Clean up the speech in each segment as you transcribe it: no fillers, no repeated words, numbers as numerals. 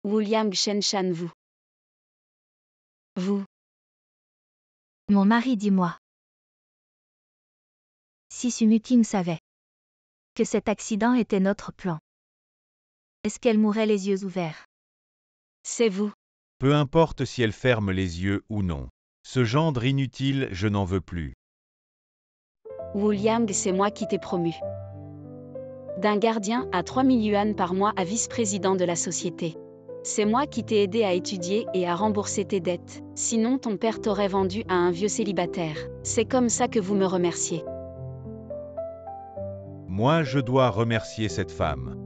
William Chen-chan vous. Mon mari, dis-moi. Si Sumuking savait que cet accident était notre plan, est-ce qu'elle mourrait les yeux ouverts? C'est vous. Peu importe si elle ferme les yeux ou non. Ce gendre inutile, je n'en veux plus. William, c'est moi qui t'ai promu. D'un gardien à 3000 yuan par mois à vice-président de la société. C'est moi qui t'ai aidé à étudier et à rembourser tes dettes. Sinon ton père t'aurait vendu à un vieux célibataire. C'est comme ça que vous me remerciez. Moi, je dois remercier cette femme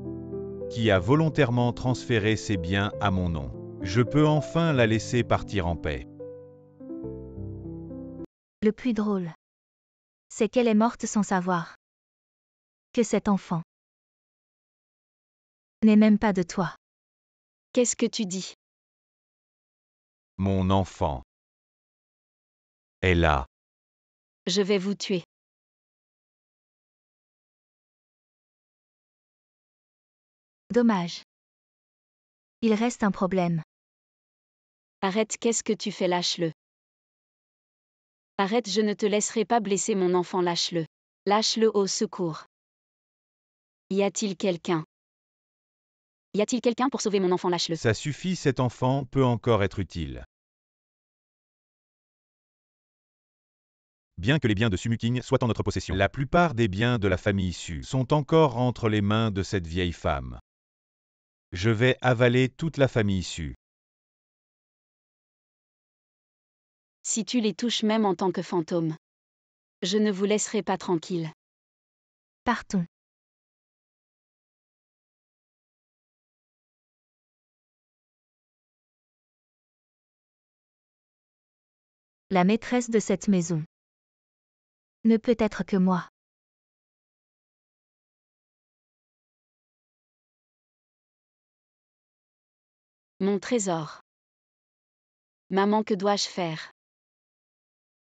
qui a volontairement transféré ses biens à mon nom. Je peux enfin la laisser partir en paix. Le plus drôle, c'est qu'elle est morte sans savoir que cet enfant n'est même pas de toi. Qu'est-ce que tu dis? Mon enfant est là. Je vais vous tuer. Dommage. Il reste un problème. Arrête, qu'est-ce que tu fais, lâche-le. Arrête, je ne te laisserai pas blesser mon enfant, lâche-le. Lâche-le, au secours. Y a-t-il quelqu'un? Y a-t-il quelqu'un pour sauver mon enfant, lâche-le. Ça suffit, cet enfant peut encore être utile. Bien que les biens de Sumuking soient en notre possession, la plupart des biens de la famille Su sont encore entre les mains de cette vieille femme. Je vais avaler toute la famille Su. Si tu les touches même en tant que fantôme, je ne vous laisserai pas tranquille. Partons. La maîtresse de cette maison ne peut être que moi. Mon trésor. Maman, que dois-je faire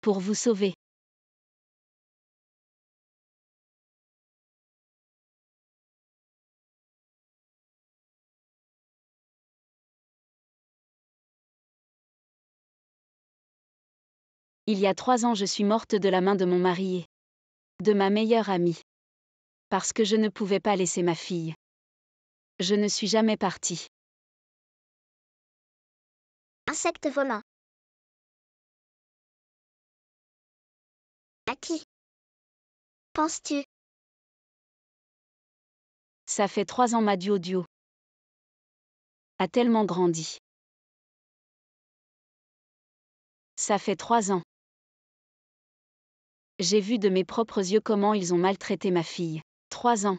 pour vous sauver? Il y a 3 ans, je suis morte de la main de mon mari et de ma meilleure amie. Parce que je ne pouvais pas laisser ma fille. Je ne suis jamais partie. Insecte volant. À qui penses-tu? Ça fait 3 ans, ma Duo a tellement grandi. Ça fait 3 ans. J'ai vu de mes propres yeux comment ils ont maltraité ma fille. 3 ans.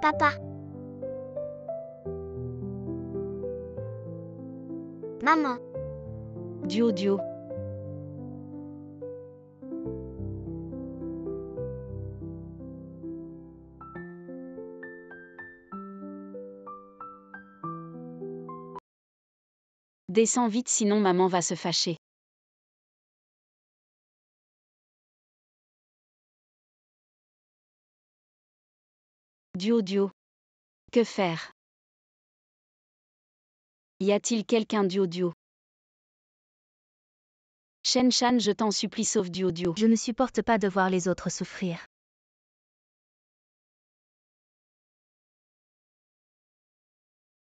Papa. Maman. Duo. Descends vite, sinon maman va se fâcher. Duo. Que faire? Y a-t-il quelqu'un, Duo? Chen-chan, je t'en supplie, sauve Duo. Je ne supporte pas de voir les autres souffrir.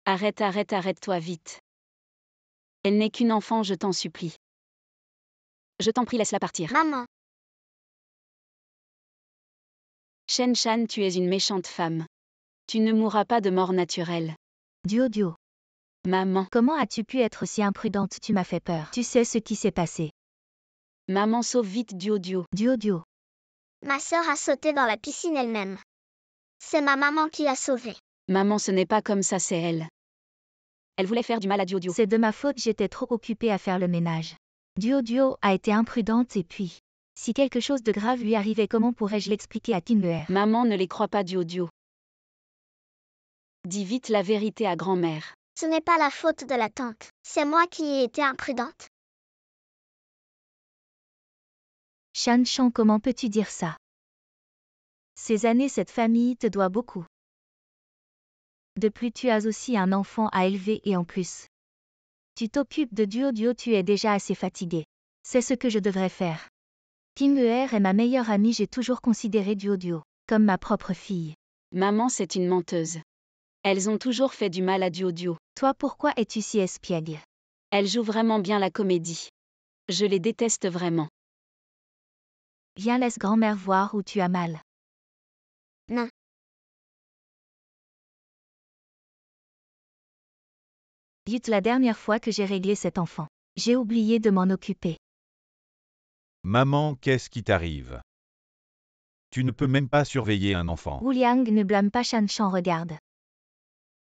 Arrête-toi vite. Elle n'est qu'une enfant, je t'en supplie. Je t'en prie, laisse-la partir. Maman. Chen-chan, tu es une méchante femme. Tu ne mourras pas de mort naturelle. Duo. Maman. Comment as-tu pu être si imprudente? Tu m'as fait peur. Tu sais ce qui s'est passé. Maman, sauve vite Duo. Duo. Ma sœur a sauté dans la piscine elle-même. C'est ma maman qui l'a sauvée. Maman, ce n'est pas comme ça, c'est elle. Elle voulait faire du mal à Duo. C'est de ma faute, j'étais trop occupée à faire le ménage. Duo a été imprudente et puis, si quelque chose de grave lui arrivait, comment pourrais-je l'expliquer à Kinguer? Maman, ne les croit pas, Duo. Dis vite la vérité à grand-mère. Ce n'est pas la faute de la tante. C'est moi qui ai été imprudente. Shan Chang, comment peux-tu dire ça? Ces années, cette famille te doit beaucoup. De plus, tu as aussi un enfant à élever et en plus, tu t'occupes de Duo, tu es déjà assez fatigué. C'est ce que je devrais faire. Kim Er est ma meilleure amie, j'ai toujours considéré Duo comme ma propre fille. Maman, c'est une menteuse. Elles ont toujours fait du mal à Duo. Toi, pourquoi es-tu si espiègle? Elles jouent vraiment bien la comédie. Je les déteste vraiment. Viens, laisse grand-mère voir où tu as mal. Non. Dites la dernière fois que j'ai réglé cet enfant. J'ai oublié de m'en occuper. Maman, qu'est-ce qui t'arrive? Tu ne peux même pas surveiller un enfant. Wu Liang, ne blâme pas Shan Chang, regarde.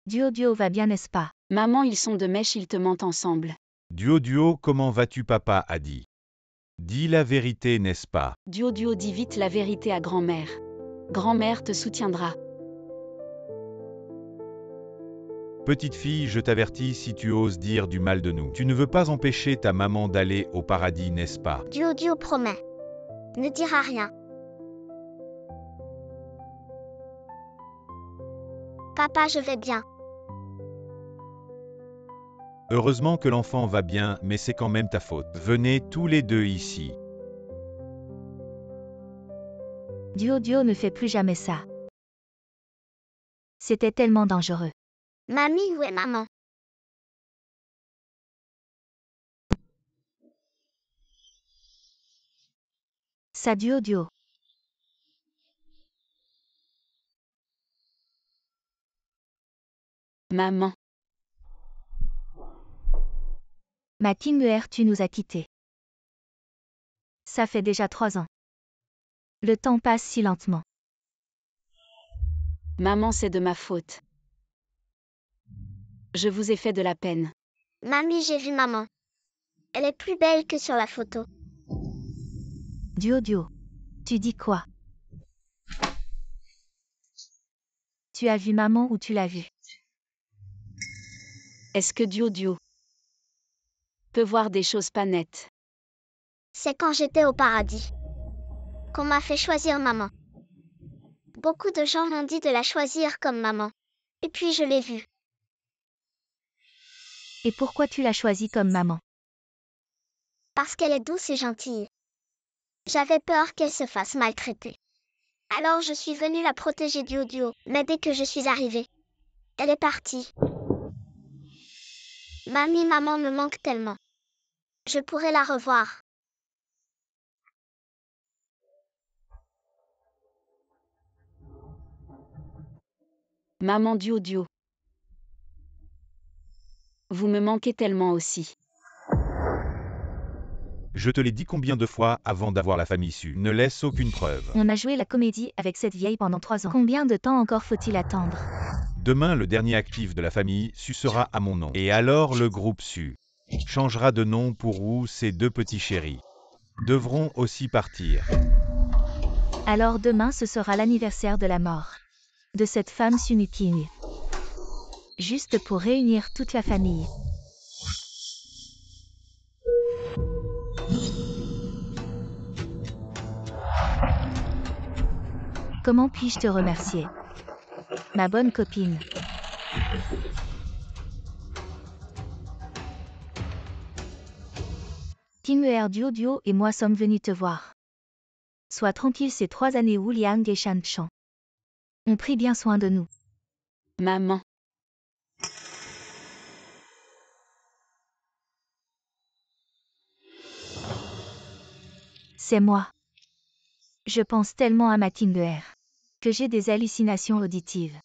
Duo va bien, n'est-ce pas? Maman, ils sont de mèche, ils te mentent ensemble. Duo, comment vas-tu? Papa a dit. Dis la vérité, n'est-ce pas? Duo, dis vite la vérité à grand-mère. Grand-mère te soutiendra. Petite fille, je t'avertis, si tu oses dire du mal de nous, tu ne veux pas empêcher ta maman d'aller au paradis, n'est-ce pas? Duo promet. Ne dira rien. Papa, je vais bien. Heureusement que l'enfant va bien, mais c'est quand même ta faute. Venez tous les deux ici. Duo ne fait plus jamais ça. C'était tellement dangereux. Mamie, où est maman? Ça Duo. Maman. Ma Kim Er, tu nous as quittés. Ça fait déjà 3 ans. Le temps passe si lentement. Maman, c'est de ma faute. Je vous ai fait de la peine. Mamie, j'ai vu maman. Elle est plus belle que sur la photo. Duo. Tu dis quoi? Tu as vu maman ou tu l'as vue? Est-ce que Duo peut voir des choses pas nettes? C'est quand j'étais au paradis qu'on m'a fait choisir maman. Beaucoup de gens m'ont dit de la choisir comme maman. Et puis je l'ai vue. Et pourquoi tu l'as choisie comme maman? Parce qu'elle est douce et gentille. J'avais peur qu'elle se fasse maltraiter. Alors je suis venue la protéger Duo. Mais dès que je suis arrivée, elle est partie. Maman me manque tellement. Je pourrais la revoir. Maman Duo. Vous me manquez tellement aussi. Je te l'ai dit combien de fois avant d'avoir la famille issue. Ne laisse aucune preuve. On a joué la comédie avec cette vieille pendant 3 ans. Combien de temps encore faut-il attendre? Demain, le dernier actif de la famille Su sera à mon nom. Et alors le groupe Su changera de nom pour où ces deux petits chéris devront aussi partir. Alors demain ce sera l'anniversaire de la mort de cette femme Sunu King. Juste pour réunir toute la famille. Comment puis-je te remercier? Ma bonne copine. Kim Er, Duo et moi sommes venus te voir. Sois tranquille, ces 3 années Wu Liang et Shan Chang ont pris bien soin de nous. Maman. C'est moi. Je pense tellement à ma Kim Er que j'ai des hallucinations auditives.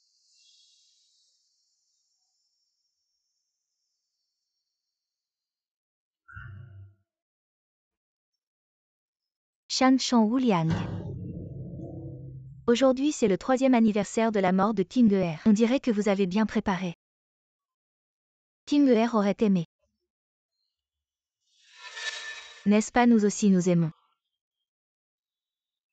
Shan Chang, Wu Liang. Aujourd'hui c'est le 3e anniversaire de la mort de Kim Er. On dirait que vous avez bien préparé. Kim Er aurait aimé. N'est-ce pas, nous aussi nous aimons.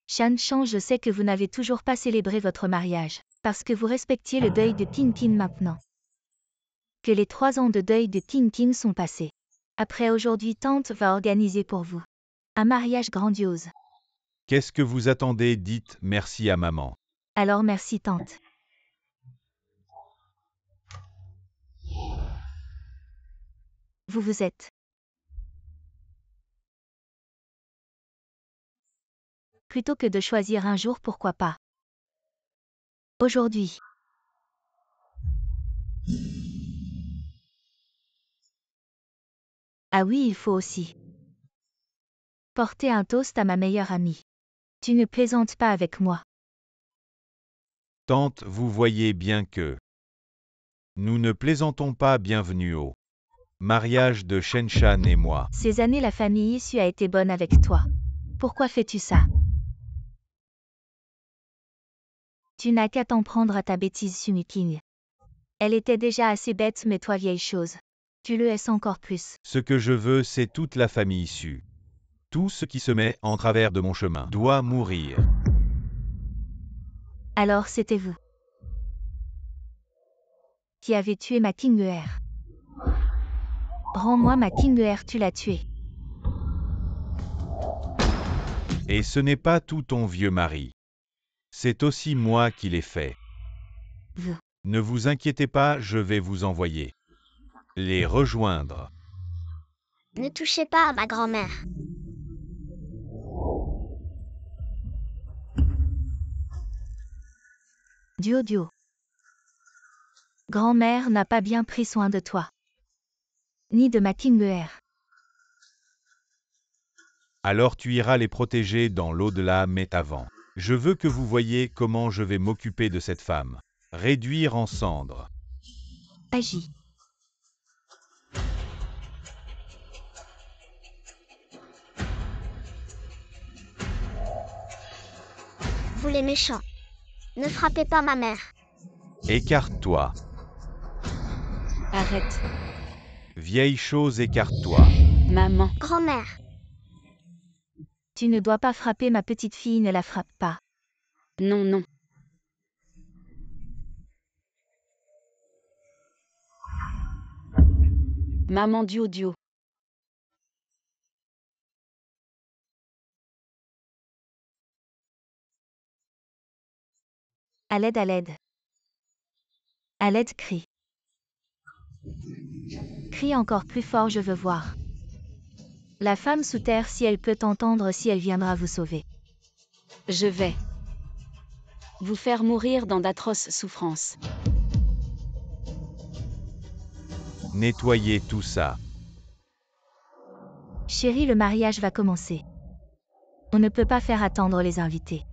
Shan Chang, je sais que vous n'avez toujours pas célébré votre mariage. Parce que vous respectiez le deuil de Tintin maintenant. Que les 3 ans de deuil de Tintin sont passés. Après aujourd'hui, tante va organiser pour vous un mariage grandiose. Qu'est-ce que vous attendez? Dites merci à maman. Alors merci tante. Vous êtes. Plutôt que de choisir un jour, pourquoi pas aujourd'hui. Ah oui, il faut aussi porter un toast à ma meilleure amie. Tu ne plaisantes pas avec moi. Tante, vous voyez bien que nous ne plaisantons pas. Bienvenue au mariage de Shen-Chan et moi. Ces années, la famille issue a été bonne avec toi. Pourquoi fais-tu ça? Tu n'as qu'à t'en prendre à ta bêtise, Sumuking. Elle était déjà assez bête, mais toi, vieille chose, tu le es encore plus. Ce que je veux, c'est toute la famille issue. Tout ce qui se met en travers de mon chemin doit mourir. Alors c'était vous qui avez tué ma Kinguer. Rends-moi ma Kinguer, tu l'as tuée. Et ce n'est pas tout ton vieux mari. C'est aussi moi qui l'ai fait. Vous. Ne vous inquiétez pas, je vais vous envoyer les rejoindre. Ne touchez pas à ma grand-mère. Dio. Grand-mère n'a pas bien pris soin de toi. Ni de ma Kinguer. Alors tu iras les protéger dans l'au-delà, mais avant, je veux que vous voyiez comment je vais m'occuper de cette femme. Réduire en cendres. Agis. Vous les méchants. Ne frappez pas ma mère. Écarte-toi. Arrête. Vieille chose, écarte-toi. Maman. Grand-mère. Tu ne dois pas frapper ma petite fille, ne la frappe pas. Non, non. Maman Dio. À l'aide, à l'aide. À l'aide, crie. Crie encore plus fort, je veux voir. La femme sous terre, si elle peut t'entendre, si elle viendra vous sauver. Je vais vous faire mourir dans d'atroces souffrances. Nettoyez tout ça. Chérie, le mariage va commencer. On ne peut pas faire attendre les invités.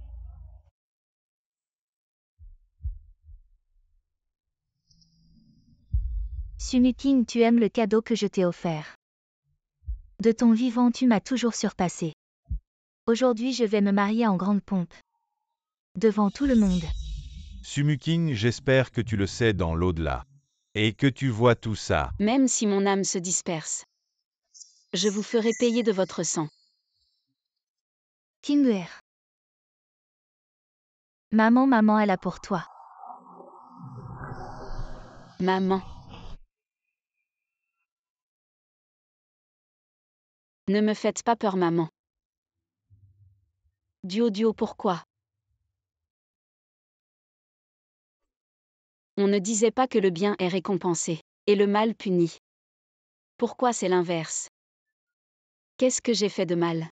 Sumuking, tu aimes le cadeau que je t'ai offert. De ton vivant, tu m'as toujours surpassé. Aujourd'hui, je vais me marier en grande pompe. Devant tout le monde. Sumuking, j'espère que tu le sais dans l'au-delà. Et que tu vois tout ça. Même si mon âme se disperse, je vous ferai payer de votre sang. Kinguer. Maman, elle a pour toi. Maman. Ne me faites pas peur, maman. Dio, pourquoi? On ne disait pas que le bien est récompensé, et le mal puni. Pourquoi c'est l'inverse? Qu'est-ce que j'ai fait de mal?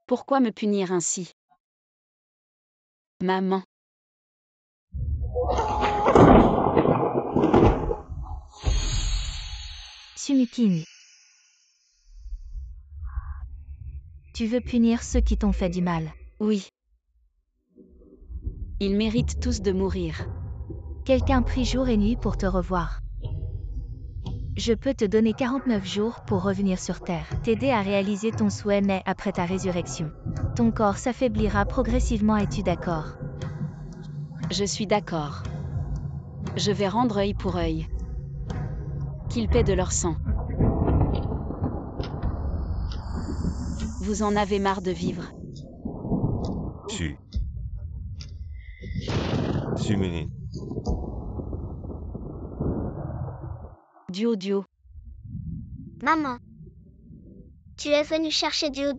Pourquoi me punir ainsi? Maman. Sumuking. Tu veux punir ceux qui t'ont fait du mal. Oui. Ils méritent tous de mourir. Quelqu'un prie jour et nuit pour te revoir. Je peux te donner 49 jours pour revenir sur Terre, t'aider à réaliser ton souhait, mais après ta résurrection, ton corps s'affaiblira progressivement, es-tu d'accord? Je suis d'accord. Je vais rendre œil pour œil. Qu'ils paient de leur sang. Vous en avez marre de vivre. Tu. Sumini. Duo. Maman. Tu es venue chercher Duo.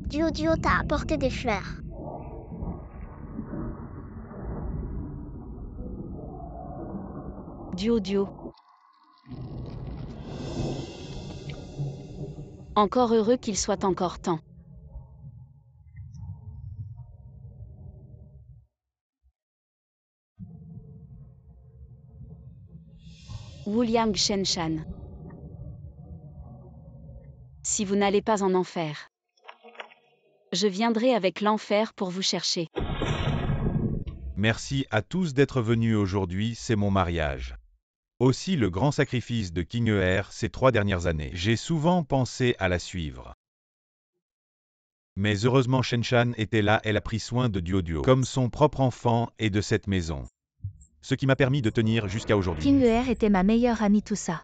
Duo t'a apporté des fleurs. Duo. Encore heureux qu'il soit encore temps. Wuliang Shenshan. Si vous n'allez pas en enfer, je viendrai avec l'enfer pour vous chercher. Merci à tous d'être venus aujourd'hui, c'est mon mariage. Aussi le grand sacrifice de King Er ces 3 dernières années. J'ai souvent pensé à la suivre. Mais heureusement Shenshan était là, elle a pris soin de Duo, comme son propre enfant et de cette maison. Ce qui m'a permis de tenir jusqu'à aujourd'hui. King Er était ma meilleure amie, tout ça.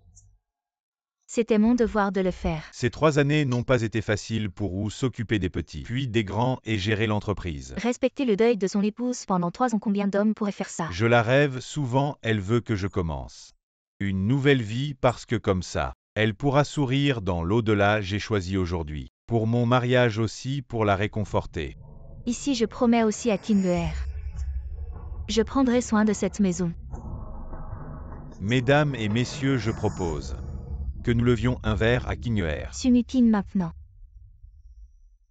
C'était mon devoir de le faire. Ces 3 années n'ont pas été faciles pour Wu, s'occuper des petits, puis des grands et gérer l'entreprise. Respecter le deuil de son épouse pendant 3 ans, combien d'hommes pourraient faire ça? Je la rêve souvent, elle veut que je commence une nouvelle vie parce que comme ça, elle pourra sourire dans l'au-delà. J'ai choisi aujourd'hui, pour mon mariage aussi, pour la réconforter. Ici, je promets aussi à King Er. Je prendrai soin de cette maison. Mesdames et messieurs, je propose que nous levions un verre à King Er. Sumikin maintenant.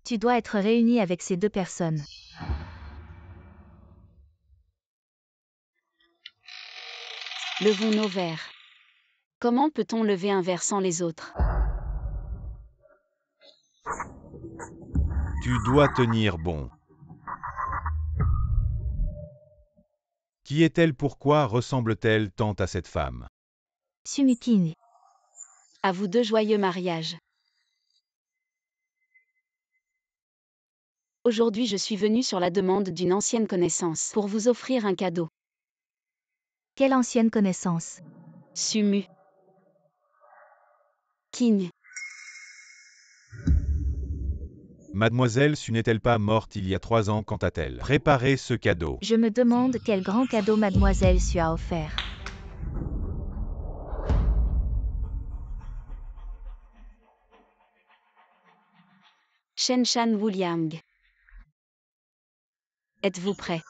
Tu dois être réuni avec ces 2 personnes. Levons nos verres. Comment peut-on lever un verre sans les autres? Tu dois tenir bon. Qui est-elle? Pourquoi ressemble-t-elle tant à cette femme? Sumikin. À vous 2, joyeux mariage. Aujourd'hui je suis venue sur la demande d'une ancienne connaissance pour vous offrir un cadeau. Quelle ancienne connaissance? Sumu. King. Mademoiselle Su n'est-elle pas morte il y a 3 ans? Quand a-t-elle préparé ce cadeau? Je me demande quel grand cadeau Mademoiselle Su a offert. Shenshan Wuliang. Êtes-vous prêt?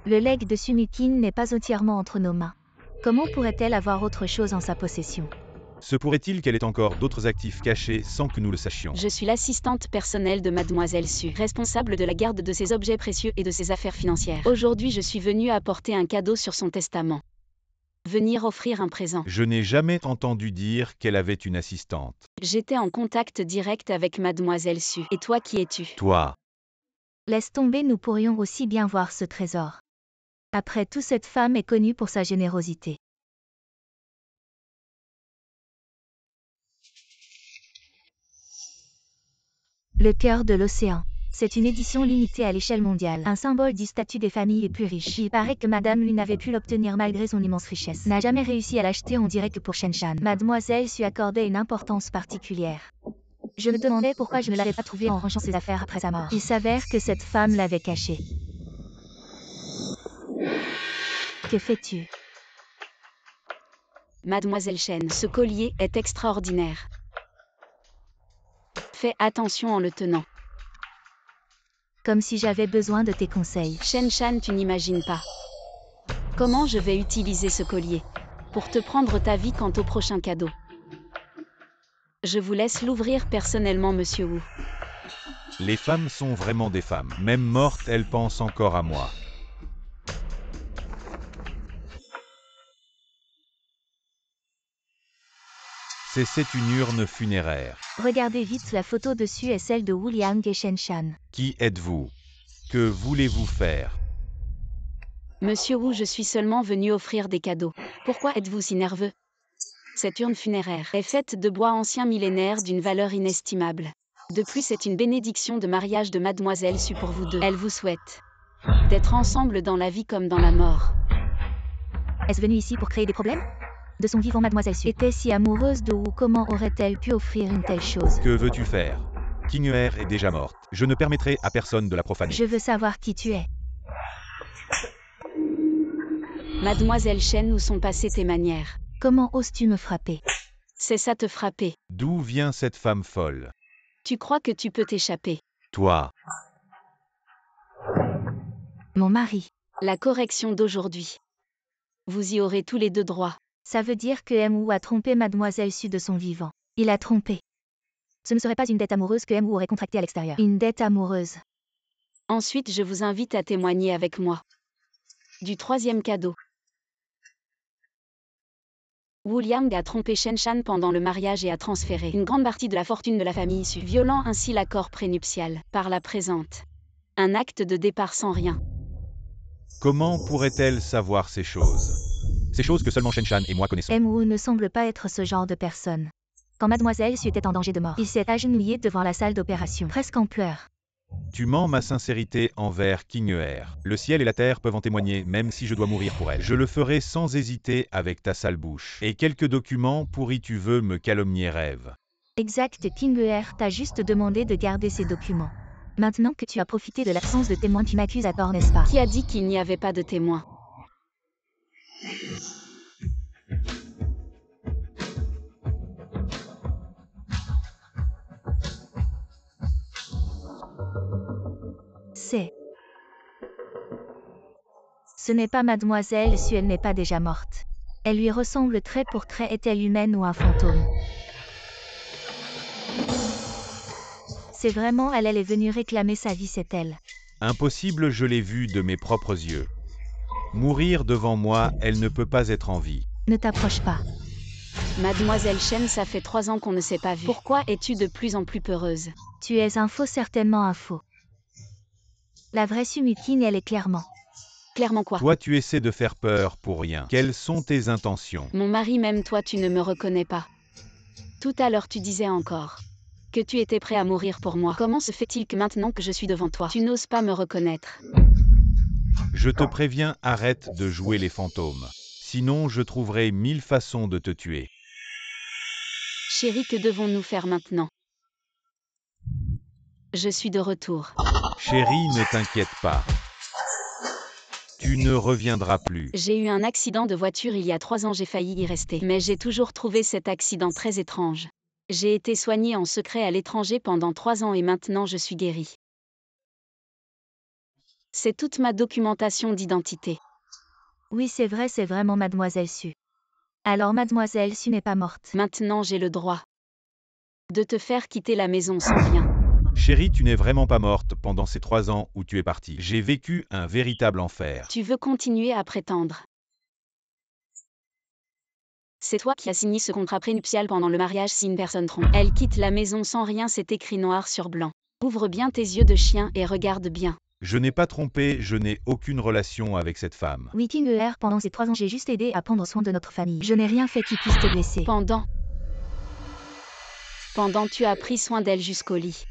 Le legs de Sumikin n'est pas entièrement entre nos mains. Comment pourrait-elle avoir autre chose en sa possession? Se pourrait-il qu'elle ait encore d'autres actifs cachés sans que nous le sachions? Je suis l'assistante personnelle de Mademoiselle Su, responsable de la garde de ses objets précieux et de ses affaires financières. Aujourd'hui je suis venue apporter un cadeau sur son testament. Venir offrir un présent. Je n'ai jamais entendu dire qu'elle avait une assistante. J'étais en contact direct avec Mademoiselle Su. Et toi, qui es-tu? Toi. Laisse tomber, nous pourrions aussi bien voir ce trésor. Après tout, cette femme est connue pour sa générosité. Le cœur de l'océan. C'est une édition limitée à l'échelle mondiale, un symbole du statut des familles les plus riches. Il paraît que Madame Lu n'avait pu l'obtenir malgré son immense richesse. N'a jamais réussi à l'acheter. On dirait que pour Shenshan, Mademoiselle Su accordait une importance particulière. Je me demandais pourquoi je ne l'avais pas trouvée en rangeant ses affaires après sa mort. Il s'avère que cette femme l'avait cachée. Que fais-tu? Mademoiselle Shen, ce collier est extraordinaire. Fais attention en le tenant. Comme si j'avais besoin de tes conseils. Shenshan, tu n'imagines pas comment je vais utiliser ce collier pour te prendre ta vie quant au prochain cadeau. Je vous laisse l'ouvrir personnellement, monsieur Wu. Les femmes sont vraiment des femmes. Même mortes, elles pensent encore à moi. C'est une urne funéraire. Regardez vite, la photo dessus est celle de Wuliang et Shenshan. Qui êtes-vous? Que voulez-vous faire? Monsieur Wu, je suis seulement venu offrir des cadeaux. Pourquoi êtes-vous si nerveux? Cette urne funéraire est faite de bois ancien millénaire d'une valeur inestimable. De plus, c'est une bénédiction de mariage de Mademoiselle Su pour vous 2. Elle vous souhaite d'être ensemble dans la vie comme dans la mort. Est-ce venue ici pour créer des problèmes? De son vivant, Mademoiselle Su était si amoureuse de Wu, comment aurait-elle pu offrir une telle chose? Que veux-tu faire? King Er est déjà morte. Je ne permettrai à personne de la profaner. Je veux savoir qui tu es. Mademoiselle Chen, où sont passées tes manières? Comment oses-tu me frapper? C'est ça te frapper. D'où vient cette femme folle? Tu crois que tu peux t'échapper? Toi. Mon mari. La correction d'aujourd'hui. Vous y aurez tous les deux droit. Ça veut dire que Mu a trompé Mademoiselle Su de son vivant. Il a trompé. Ce ne serait pas une dette amoureuse que Mu aurait contractée à l'extérieur. Une dette amoureuse. Ensuite, je vous invite à témoigner avec moi. Du troisième cadeau. Wu Liang a trompé Shen Shan pendant le mariage et a transféré une grande partie de la fortune de la famille Su, violant ainsi l'accord prénuptial, par la présente. Un acte de départ sans rien. Comment pourrait-elle savoir ces choses? Ces choses que seulement Shen Shan et moi connaissons. Mu ne semble pas être ce genre de personne. Quand Mademoiselle Su était en danger de mort, il s'est agenouillé devant la salle d'opération, presque en pleurs. Tu mens ma sincérité envers King Er. Le ciel et la terre peuvent en témoigner, même si je dois mourir pour elle. Je le ferai sans hésiter avec ta sale bouche. Et quelques documents pourris tu veux me calomnier rêve. Exact, King Er t'a juste demandé de garder ces documents. Maintenant que tu as profité de l'absence de témoins, tu m'accuses à tort, n'est-ce pas? Qui a dit qu'il n'y avait pas de témoins? Ce n'est pas Mademoiselle Su, elle n'est pas déjà morte. Elle lui ressemble trait pour trait, est-elle humaine ou un fantôme? C'est vraiment elle est venue réclamer sa vie, c'est elle. Impossible, je l'ai vue de mes propres yeux. Mourir devant moi, elle ne peut pas être en vie. Ne t'approche pas. Mademoiselle Chen, ça fait 3 ans qu'on ne s'est pas vu. Pourquoi es-tu de plus en plus peureuse? Tu es un faux, certainement un faux. La vraie Sumutine, elle est clairement. Clairement quoi? Toi, tu essaies de faire peur pour rien. Quelles sont tes intentions? Mon mari, même toi, tu ne me reconnais pas. Tout à l'heure, tu disais encore que tu étais prêt à mourir pour moi. Comment se fait-il que maintenant que je suis devant toi, tu n'oses pas me reconnaître? Je te préviens, arrête de jouer les fantômes. Sinon, je trouverai 1000 façons de te tuer. Chérie, que devons-nous faire maintenant? Je suis de retour. Chérie, ne t'inquiète pas. Tu ne reviendras plus. J'ai eu un accident de voiture il y a 3 ans, j'ai failli y rester. Mais j'ai toujours trouvé cet accident très étrange. J'ai été soignée en secret à l'étranger pendant 3 ans et maintenant je suis guérie. C'est toute ma documentation d'identité. Oui, c'est vrai, c'est vraiment Mademoiselle Su. Alors Mademoiselle Su n'est pas morte. Maintenant j'ai le droit de te faire quitter la maison sans rien. Chérie, tu n'es vraiment pas morte pendant ces 3 ans où tu es partie. J'ai vécu un véritable enfer. Tu veux continuer à prétendre? C'est toi qui as signé ce contrat prénuptial pendant le mariage. Si une personne trompe, elle quitte la maison sans rien, c'est écrit noir sur blanc. Ouvre bien tes yeux de chien et regarde bien. Je n'ai pas trompé, je n'ai aucune relation avec cette femme. Oui, King Er, pendant ces 3 ans, j'ai juste aidé à prendre soin de notre famille. Je n'ai rien fait qui puisse te blesser. Pendant, tu as pris soin d'elle jusqu'au lit.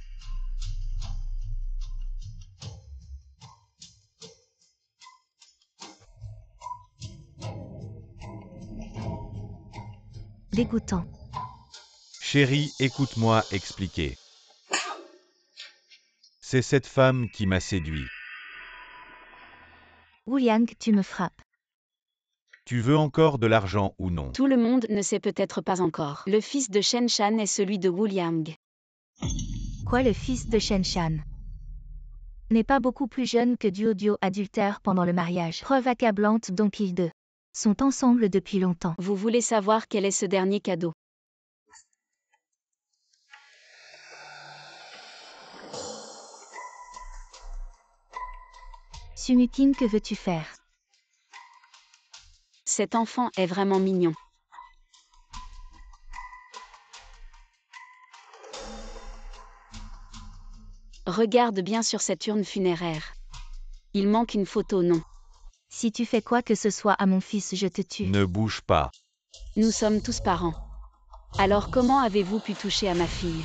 Dégoûtant. Chérie, écoute-moi expliquer. C'est cette femme qui m'a séduit. Wu Liang, tu me frappes. Tu veux encore de l'argent ou non? Tout le monde ne sait peut-être pas encore. Le fils de Shen Shan est celui de Wu Liang. Quoi, le fils de Shen Shan? N'est pas beaucoup plus jeune que Duo adultère pendant le mariage. Preuve accablante donc ils deux sont ensemble depuis longtemps. Vous voulez savoir quel est ce dernier cadeau? Sumutine, que veux-tu faire? Cet enfant est vraiment mignon. Regarde bien sur cette urne funéraire. Il manque une photo, non? Si tu fais quoi que ce soit à mon fils, je te tue. Ne bouge pas. Nous sommes tous parents. Alors comment avez-vous pu toucher à ma fille?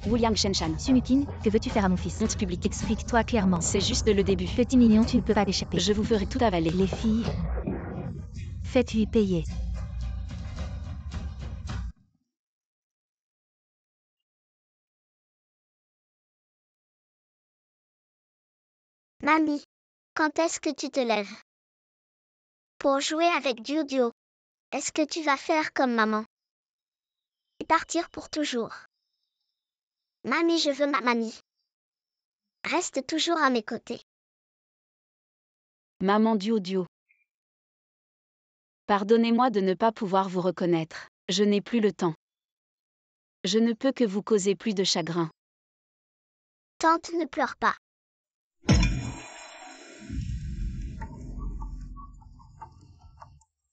Wu Liang Shen Shan. Sumutine, que veux-tu faire à mon fils? Honte publique. Explique-toi clairement. C'est juste le début. Petit mignon, tu ne peux pas t'échapper. Je vous ferai tout avaler. Les filles, faites-lui payer. Mamie, quand est-ce que tu te lèves? Pour jouer avec Duo. Est-ce que tu vas faire comme maman? Et partir pour toujours. Mamie, je veux ma mamie. Reste toujours à mes côtés. Maman Duo. Pardonnez-moi de ne pas pouvoir vous reconnaître. Je n'ai plus le temps. Je ne peux que vous causer plus de chagrin. Tante, ne pleure pas.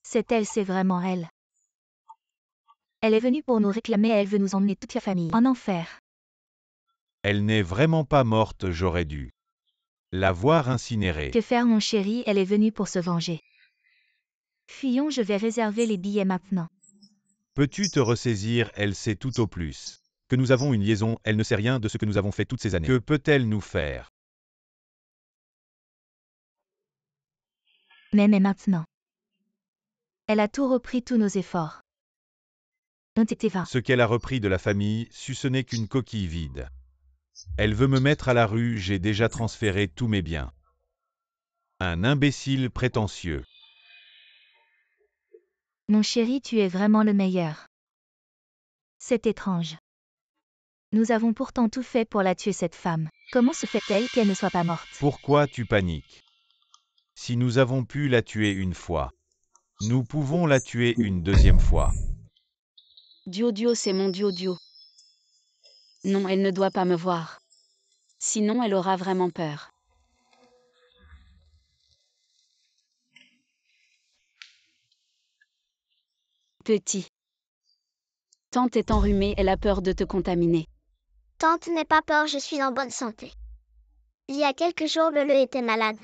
C'est vraiment elle. Elle est venue pour nous réclamer, elle veut nous emmener toute la famille en enfer. Elle n'est vraiment pas morte, j'aurais dû la voir incinérée. Que faire mon chéri, elle est venue pour se venger. Fuyons, je vais réserver les billets maintenant. Peux-tu te ressaisir? Elle sait tout au plus que nous avons une liaison, elle ne sait rien de ce que nous avons fait toutes ces années. Que peut-elle nous faire? Mais maintenant. Elle a tout repris, tous nos efforts. Ont été vains. Ce qu'elle a repris de la famille, ce n'est qu'une coquille vide. Elle veut me mettre à la rue, j'ai déjà transféré tous mes biens. Un imbécile prétentieux. Mon chéri, tu es vraiment le meilleur. C'est étrange. Nous avons pourtant tout fait pour la tuer, cette femme. Comment se fait-elle qu'elle ne soit pas morte? Pourquoi tu paniques? Si nous avons pu la tuer une fois, nous pouvons la tuer une deuxième fois. Duo, c'est mon Duo. Non, elle ne doit pas me voir. Sinon, elle aura vraiment peur. Petit. Tante est enrhumée, elle a peur de te contaminer. Tante, n'aie pas peur, je suis en bonne santé. Il y a quelques jours, Lele était malade.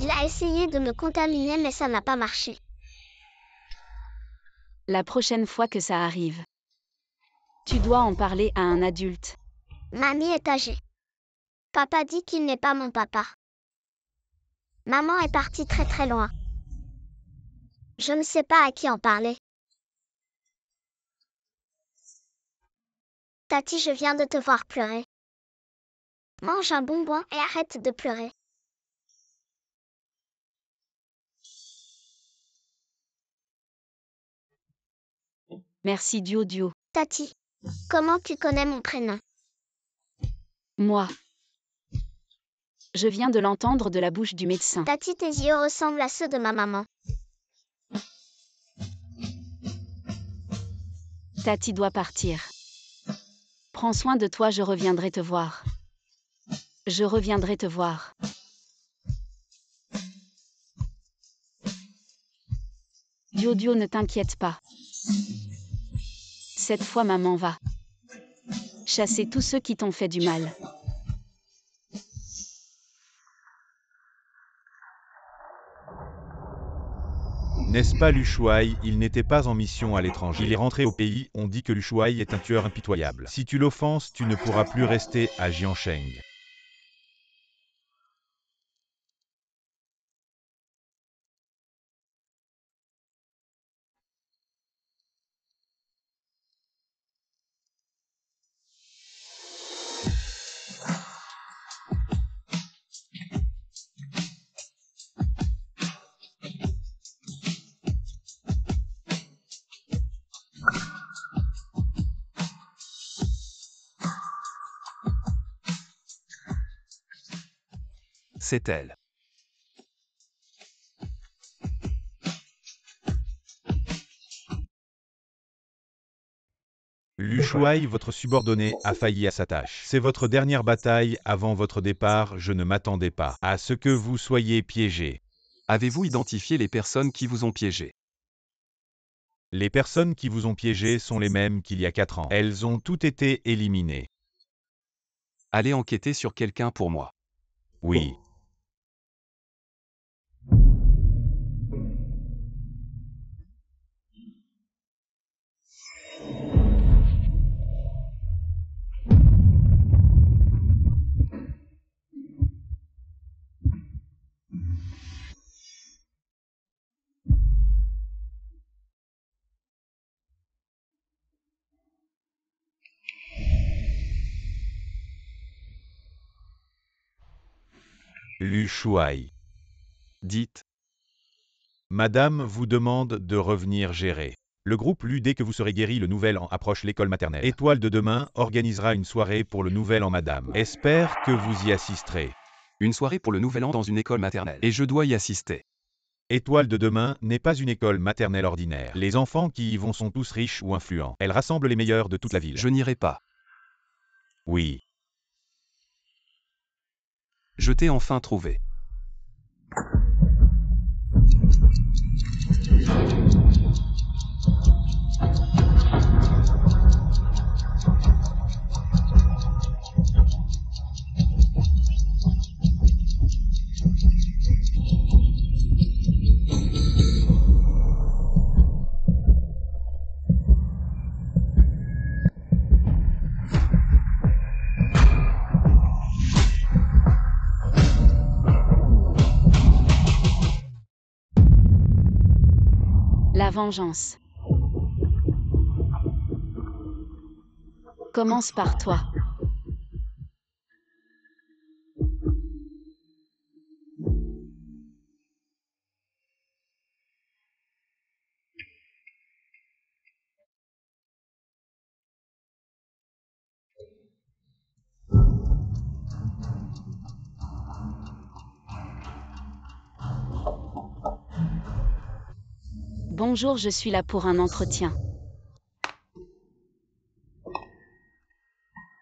Il a essayé de me contaminer, mais ça n'a pas marché. La prochaine fois que ça arrive, tu dois en parler à un adulte. Mamie est âgée. Papa dit qu'il n'est pas mon papa. Maman est partie très très loin. Je ne sais pas à qui en parler. Tati, je viens de te voir pleurer. Mange un bonbon et arrête de pleurer. Merci Duo. Tati, comment tu connais mon prénom? Moi. Je viens de l'entendre de la bouche du médecin. Tati, tes yeux ressemblent à ceux de ma maman. Tati doit partir. Prends soin de toi, je reviendrai te voir. Je reviendrai te voir. Duo, ne t'inquiète pas. Cette fois, maman va chasser tous ceux qui t'ont fait du mal. N'est-ce pas Lushuai? Il n'était pas en mission à l'étranger. Il est rentré au pays, on dit que Lushuai est un tueur impitoyable. Si tu l'offenses, tu ne pourras plus rester à Jiansheng. C'est elle. Lushuai, votre subordonné, a failli à sa tâche. C'est votre dernière bataille avant votre départ, je ne m'attendais pas à ce que vous soyez piégé. Avez-vous identifié les personnes qui vous ont piégé? Les personnes qui vous ont piégé sont les mêmes qu'il y a 4 ans. Elles ont toutes été éliminées. Allez enquêter sur quelqu'un pour moi. Oui. Lu Shuai. Dites. Madame vous demande de revenir gérer. Le groupe Lu dès que vous serez guéri le nouvel an approche l'école maternelle. Étoile de demain organisera une soirée pour le nouvel an madame. Espère que vous y assisterez. Une soirée pour le nouvel an dans une école maternelle. Et je dois y assister. Étoile de demain n'est pas une école maternelle ordinaire. Les enfants qui y vont sont tous riches ou influents. Elle rassemble les meilleurs de toute la ville. Je n'irai pas. Oui. Je t'ai enfin trouvé. La vengeance. Commence par toi. Bonjour, je suis là pour un entretien.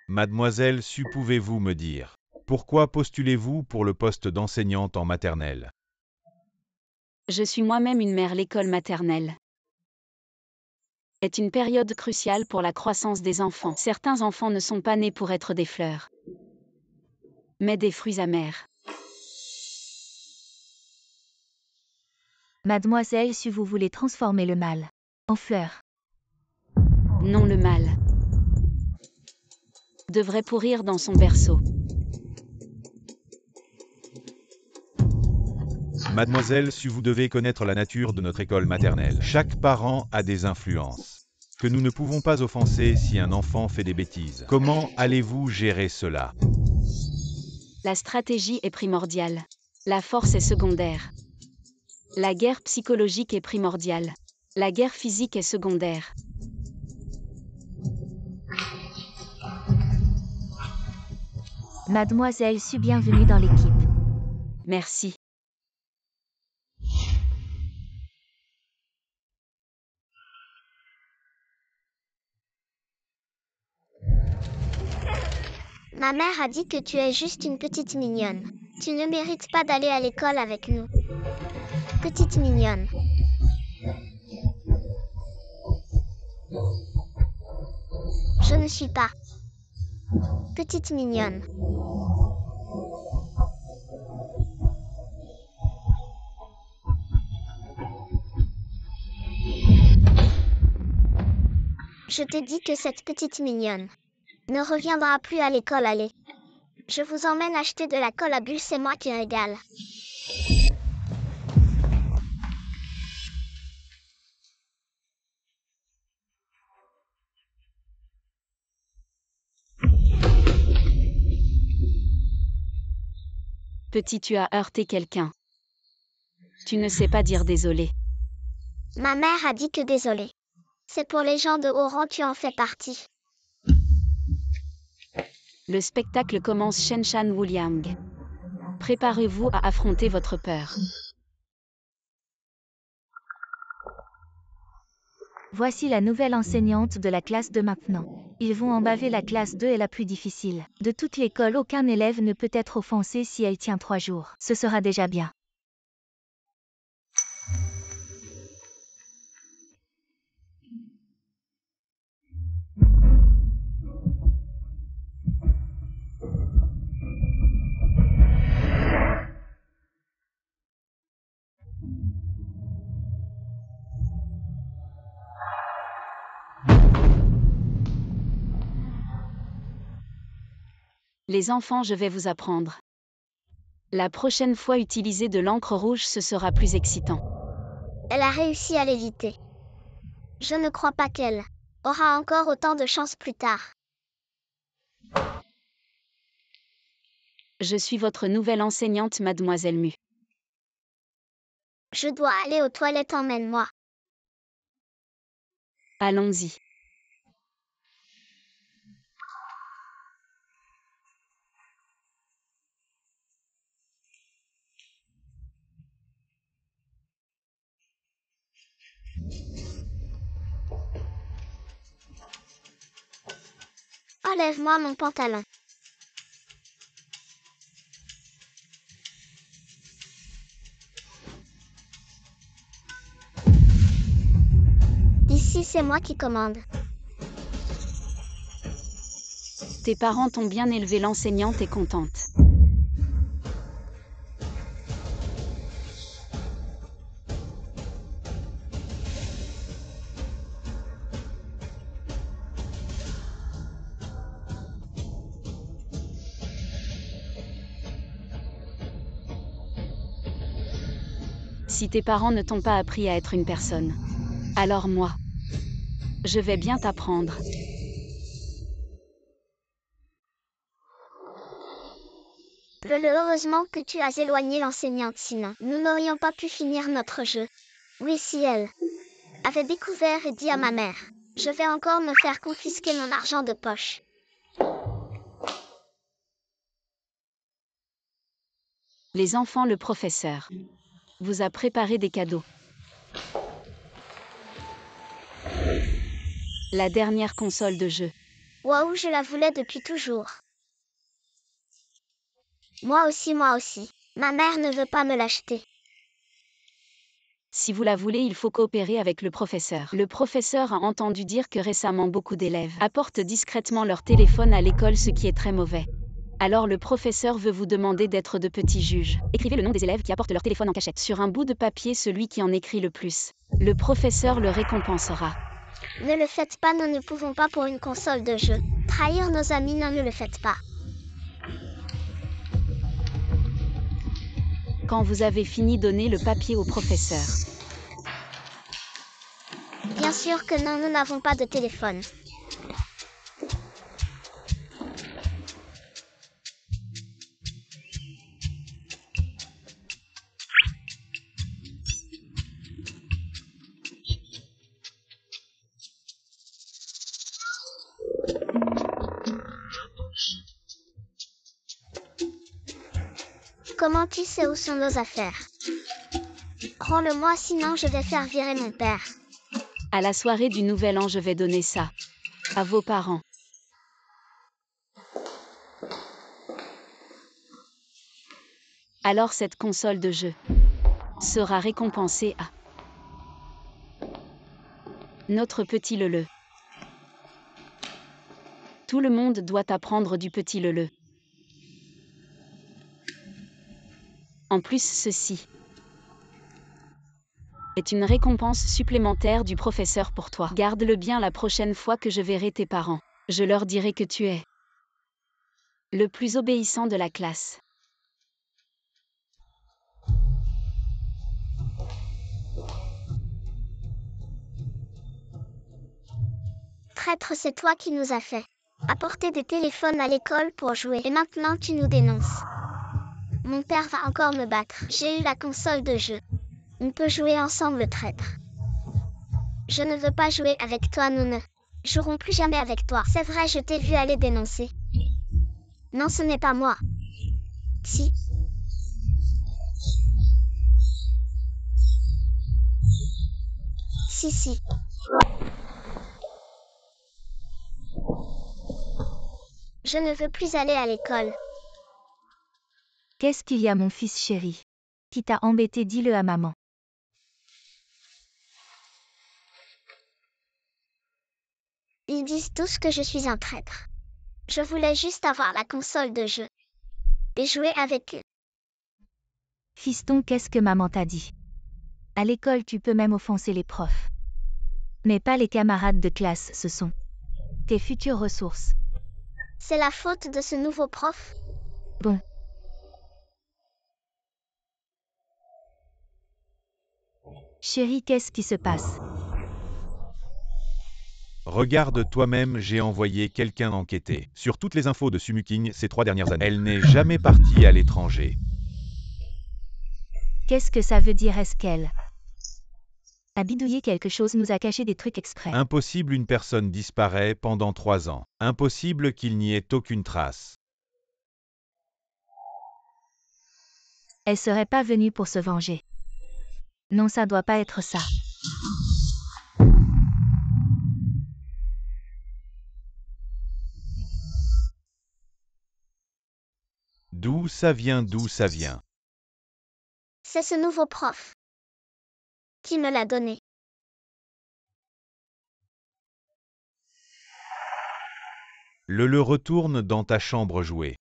Mademoiselle Su, pouvez-vous me dire pourquoi postulez-vous pour le poste d'enseignante en maternelle? Je suis moi-même une mère. L'école maternelle est une période cruciale pour la croissance des enfants. Certains enfants ne sont pas nés pour être des fleurs, mais des fruits amers. Mademoiselle Su, vous voulez transformer le mal en fleur. Non, le mal devrait pourrir dans son berceau. Mademoiselle Su, vous devez connaître la nature de notre école maternelle. Chaque parent a des influences que nous ne pouvons pas offenser si un enfant fait des bêtises. Comment allez-vous gérer cela? La stratégie est primordiale. La force est secondaire. La guerre psychologique est primordiale. La guerre physique est secondaire. Mademoiselle Su, bienvenue dans l'équipe. Merci. Ma mère a dit que tu es juste une petite mignonne. Tu ne mérites pas d'aller à l'école avec nous. Petite mignonne. Je ne suis pas. Petite mignonne. Je t'ai dit que cette petite mignonne ne reviendra plus à l'école, allez. Je vous emmène acheter de la colle à bulles, c'est moi qui régale. Petit, tu as heurté quelqu'un. Tu ne sais pas dire désolé. Ma mère a dit que désolé. C'est pour les gens de haut rang, tu en fais partie. Le spectacle commence. Shen Shan Wuliang. Préparez-vous à affronter votre peur. Voici la nouvelle enseignante de la classe de maintenant. Ils vont embaver la classe 2 est la plus difficile. De toute l'école, aucun élève ne peut être offensé si elle tient 3 jours. Ce sera déjà bien. Les enfants, je vais vous apprendre. La prochaine fois, utiliser de l'encre rouge, ce sera plus excitant. Elle a réussi à l'éviter. Je ne crois pas qu'elle aura encore autant de chance plus tard. Je suis votre nouvelle enseignante, mademoiselle Mu. Je dois aller aux toilettes, emmène-moi. Allons-y. Enlève-moi mon pantalon. Ici, c'est moi qui commande. Tes parents t'ont bien élevé, l'enseignante est contente. Si tes parents ne t'ont pas appris à être une personne, alors moi, je vais bien t'apprendre. Heureusement que tu as éloigné l'enseignante, sinon nous n'aurions pas pu finir notre jeu. Oui, si elle avait découvert et dit à ma mère, je vais encore me faire confisquer mon argent de poche. Les enfants, le professeur vous a préparé des cadeaux. La dernière console de jeu. Waouh, je la voulais depuis toujours. Moi aussi, moi aussi. Ma mère ne veut pas me l'acheter. Si vous la voulez, il faut coopérer avec le professeur. Le professeur a entendu dire que récemment beaucoup d'élèves apportent discrètement leur téléphone à l'école, ce qui est très mauvais. Alors le professeur veut vous demander d'être de petits juges. Écrivez le nom des élèves qui apportent leur téléphone en cachette sur un bout de papier, celui qui en écrit le plus. Le professeur le récompensera. Ne le faites pas, nous ne pouvons pas pour une console de jeu. Trahir nos amis, non, ne le faites pas. Quand vous avez fini, donnez le papier au professeur. Bien sûr que non, nous n'avons pas de téléphone. Comment tu sais où sont nos affaires? Rends-le-moi, sinon je vais faire virer mon père. À la soirée du Nouvel An, je vais donner ça à vos parents. Alors cette console de jeu sera récompensée à notre petit Lele. Tout le monde doit apprendre du petit Lele. En plus, ceci est une récompense supplémentaire du professeur pour toi. Garde-le bien, la prochaine fois que je verrai tes parents. Je leur dirai que tu es le plus obéissant de la classe. Traître, c'est toi qui nous as fait apporter des téléphones à l'école pour jouer. Et maintenant tu nous dénonces. Mon père va encore me battre. J'ai eu la console de jeu. On peut jouer ensemble, traître. Je ne veux pas jouer avec toi, nous ne jouerons plus jamais avec toi. C'est vrai, je t'ai vu aller dénoncer. Non, ce n'est pas moi. Si. Si. Je ne veux plus aller à l'école. Qu'est-ce qu'il y a, mon fils chéri? Qui t'a embêté, dis-le à maman. Ils disent tous que je suis un traître. Je voulais juste avoir la console de jeu et jouer avec eux. Fiston, qu'est-ce que maman t'a dit? À l'école, tu peux même offenser les profs. Mais pas les camarades de classe, ce sont tes futures ressources. C'est la faute de ce nouveau prof. Bon. Chérie, qu'est-ce qui se passe? Regarde toi-même, j'ai envoyé quelqu'un enquêter sur toutes les infos de Sumuking ces 3 dernières années. Elle n'est jamais partie à l'étranger. Qu'est-ce que ça veut dire? Est-ce qu'elle a bidouillé quelque chose, nous a caché des trucs exprès? Impossible, une personne disparaît pendant 3 ans. Impossible qu'il n'y ait aucune trace. Elle serait pas venue pour se venger. Non, ça doit pas être ça. D'où ça vient? D'où ça vient? C'est ce nouveau prof qui me l'a donné. Le retourne dans ta chambre jouer.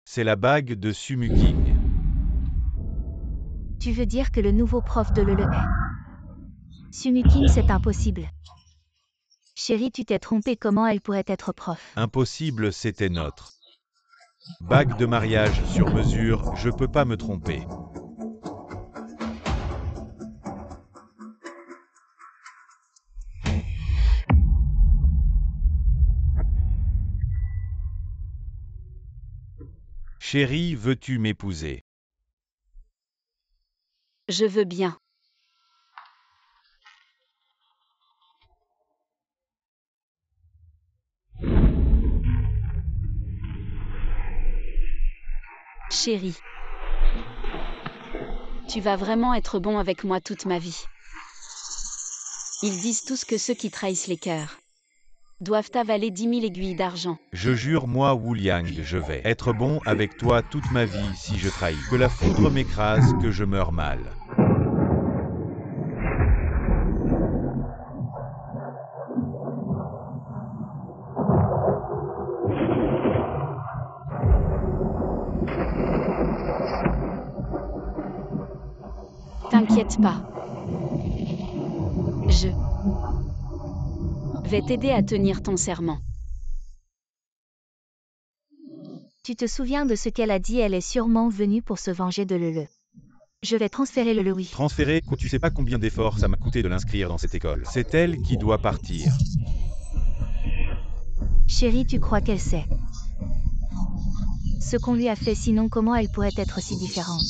C'est la bague de Sumuking. Tu veux dire que le nouveau prof de Lele est Sumuking? C'est impossible. Chérie, tu t'es trompée, comment elle pourrait être prof? Impossible, c'était notre bague de mariage sur mesure, je peux pas me tromper. Chérie, veux-tu m'épouser? Je veux bien. Chérie. Tu vas vraiment être bon avec moi toute ma vie. Ils disent tous que ceux qui trahissent les cœurs doivent avaler 10 000 aiguilles d'argent. Je jure, moi Wu Liang, je vais être bon avec toi toute ma vie si je trahis. Que la foudre m'écrase, que je meure mal. T'inquiète pas. Je vais t'aider à tenir ton serment. Tu te souviens de ce qu'elle a dit? Elle est sûrement venue pour se venger de Lele. Je vais transférer Lele, oui. Transférer, tu sais pas combien d'efforts ça m'a coûté de l'inscrire dans cette école. C'est elle qui doit partir. Chérie, tu crois qu'elle sait ce qu'on lui a fait? Sinon, comment elle pourrait être si différente?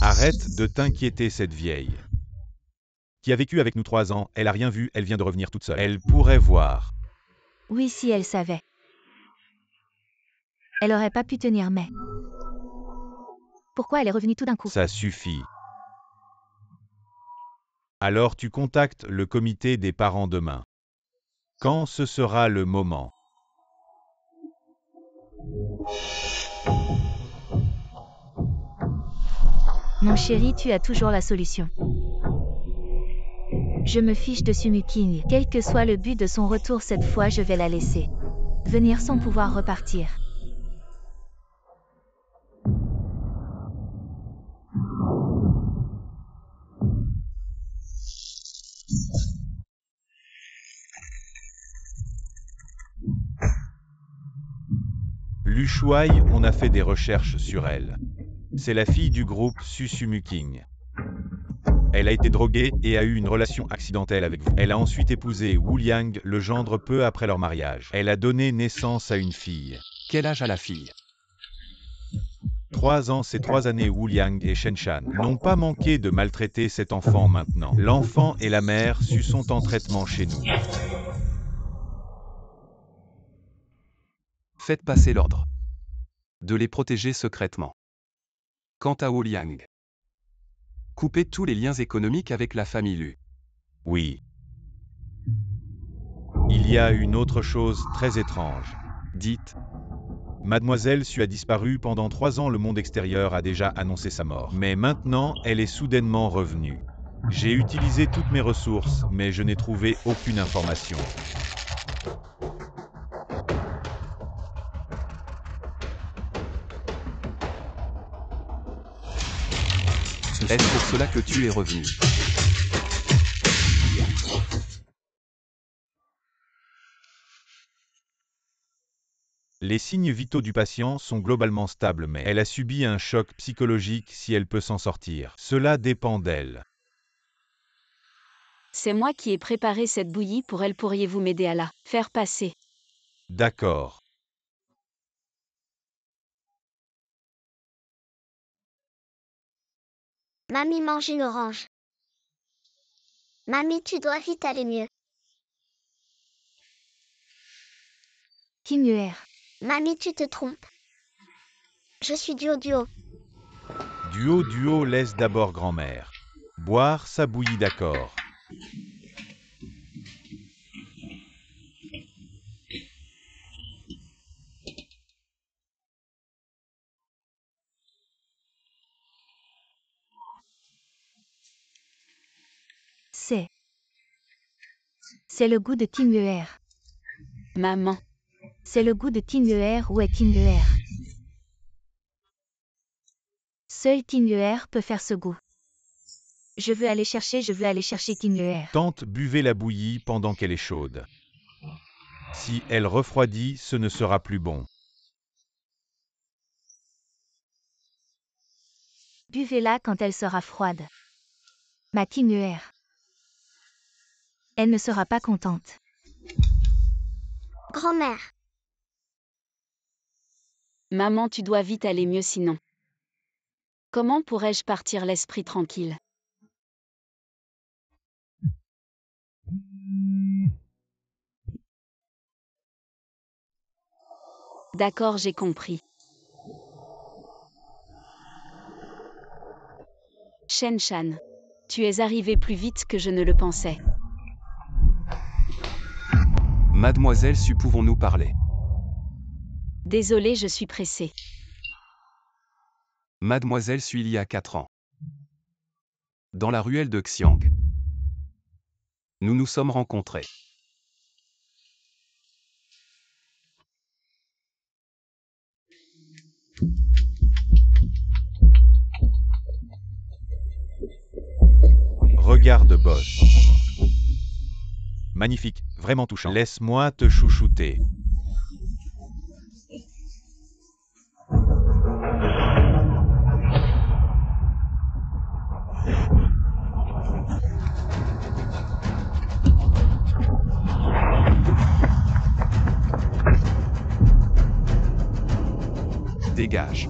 Arrête de t'inquiéter, cette vieille qui a vécu avec nous 3 ans, elle a rien vu, elle vient de revenir toute seule. Elle pourrait voir. Oui, si elle savait. Elle aurait pas pu tenir, mais pourquoi elle est revenue tout d'un coup? Ça suffit. Alors tu contactes le comité des parents demain. Quand ce sera le moment? Mon chéri, tu as toujours la solution. Je me fiche de Sumuking. Quel que soit le but de son retour, cette fois je vais la laisser venir sans pouvoir repartir. Lu Shuai, on a fait des recherches sur elle. C'est la fille du groupe Sumuking. Elle a été droguée et a eu une relation accidentelle avec vous. Elle a ensuite épousé Wu Liang, le gendre, peu après leur mariage. Elle a donné naissance à une fille. Quel âge a la fille? 3 ans, ces 3 années, Wu Liang et Shen Shan n'ont pas manqué de maltraiter cet enfant maintenant. L'enfant et la mère sont en traitement chez nous. Faites passer l'ordre de les protéger secrètement. Quant à Wu Liang, coupez tous les liens économiques avec la famille Lu. Oui. Il y a une autre chose très étrange. Dites, Mademoiselle Su a disparu pendant 3 ans, le monde extérieur a déjà annoncé sa mort. Mais maintenant, elle est soudainement revenue. J'ai utilisé toutes mes ressources, mais je n'ai trouvé aucune information. est-ce pour cela que tu es revenu? Les signes vitaux du patient sont globalement stables, mais elle a subi un choc psychologique. Si elle peut s'en sortir, cela dépend d'elle. C'est moi qui ai préparé cette bouillie pour elle. Pourriez-vous m'aider à la faire passer? D'accord. Mamie mange une orange. Mamie, tu dois vite aller mieux. Kim-Uer. Mamie, tu te trompes. Je suis Duo. Duo, laisse d'abord grand-mère boire sa bouillie, d'accord. C'est le goût de Kim-Uer. Maman. C'est le goût de Kim-Uer. Où est Kim-Uer? Seul Kim-Uer peut faire ce goût. Je veux aller chercher Kim-Uer. Tante, buvez la bouillie pendant qu'elle est chaude. Si elle refroidit, ce ne sera plus bon. Buvez-la quand elle sera froide. Ma Kim-Uer. Elle ne sera pas contente. Grand-mère. Maman, tu dois vite aller mieux sinon. Comment pourrais-je partir l'esprit tranquille? D'accord, j'ai compris. Shen-chan. Tu es arrivé plus vite que je ne le pensais. Mademoiselle Su, pouvons-nous parler? Désolée, je suis pressée. Mademoiselle Su, il y a 4 ans. Dans la ruelle de Xiang. Nous nous sommes rencontrés. Regarde, boss. Magnifique, vraiment touchant. Laisse-moi te chouchouter. Dégage.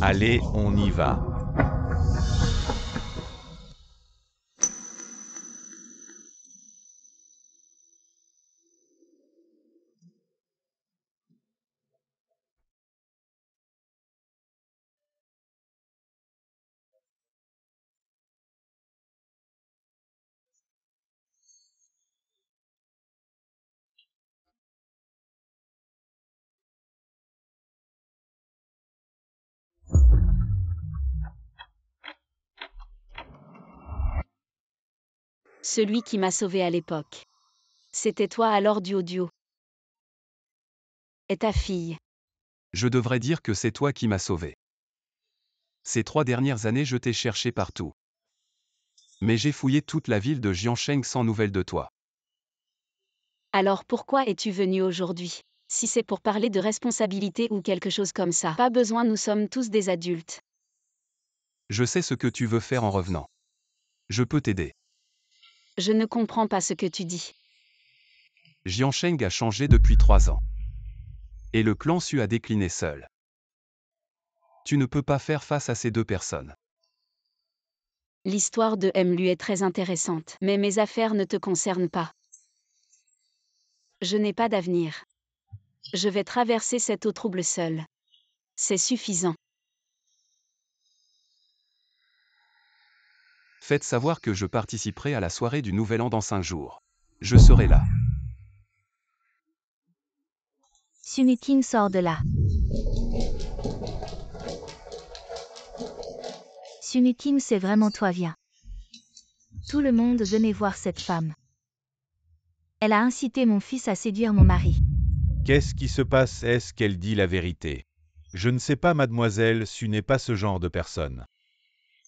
Allez, on y va. Celui qui m'a sauvé à l'époque. C'était toi alors, Duo. Et ta fille. Je devrais dire que c'est toi qui m'as sauvé. Ces 3 dernières années, je t'ai cherché partout. Mais j'ai fouillé toute la ville de Jiansheng sans nouvelles de toi. Alors pourquoi es-tu venu aujourd'hui? Si c'est pour parler de responsabilité ou quelque chose comme ça, pas besoin, nous sommes tous des adultes. Je sais ce que tu veux faire en revenant. Je peux t'aider. Je ne comprends pas ce que tu dis. Jiansheng a changé depuis 3 ans. Et le clan Su a décliné seul. Tu ne peux pas faire face à ces 2 personnes. L'histoire de Mlu est très intéressante, mais mes affaires ne te concernent pas. Je n'ai pas d'avenir. Je vais traverser cette eau trouble seule. C'est suffisant. Faites savoir que je participerai à la soirée du Nouvel An dans 5 jours. Je serai là. Sumikin sort de là. Sumikin, c'est vraiment toi, viens. Tout le monde venait voir cette femme. Elle a incité mon fils à séduire mon mari. Qu'est-ce qui se passe? Est-ce qu'elle dit la vérité? Je ne sais pas, mademoiselle Su n'est pas ce genre de personne.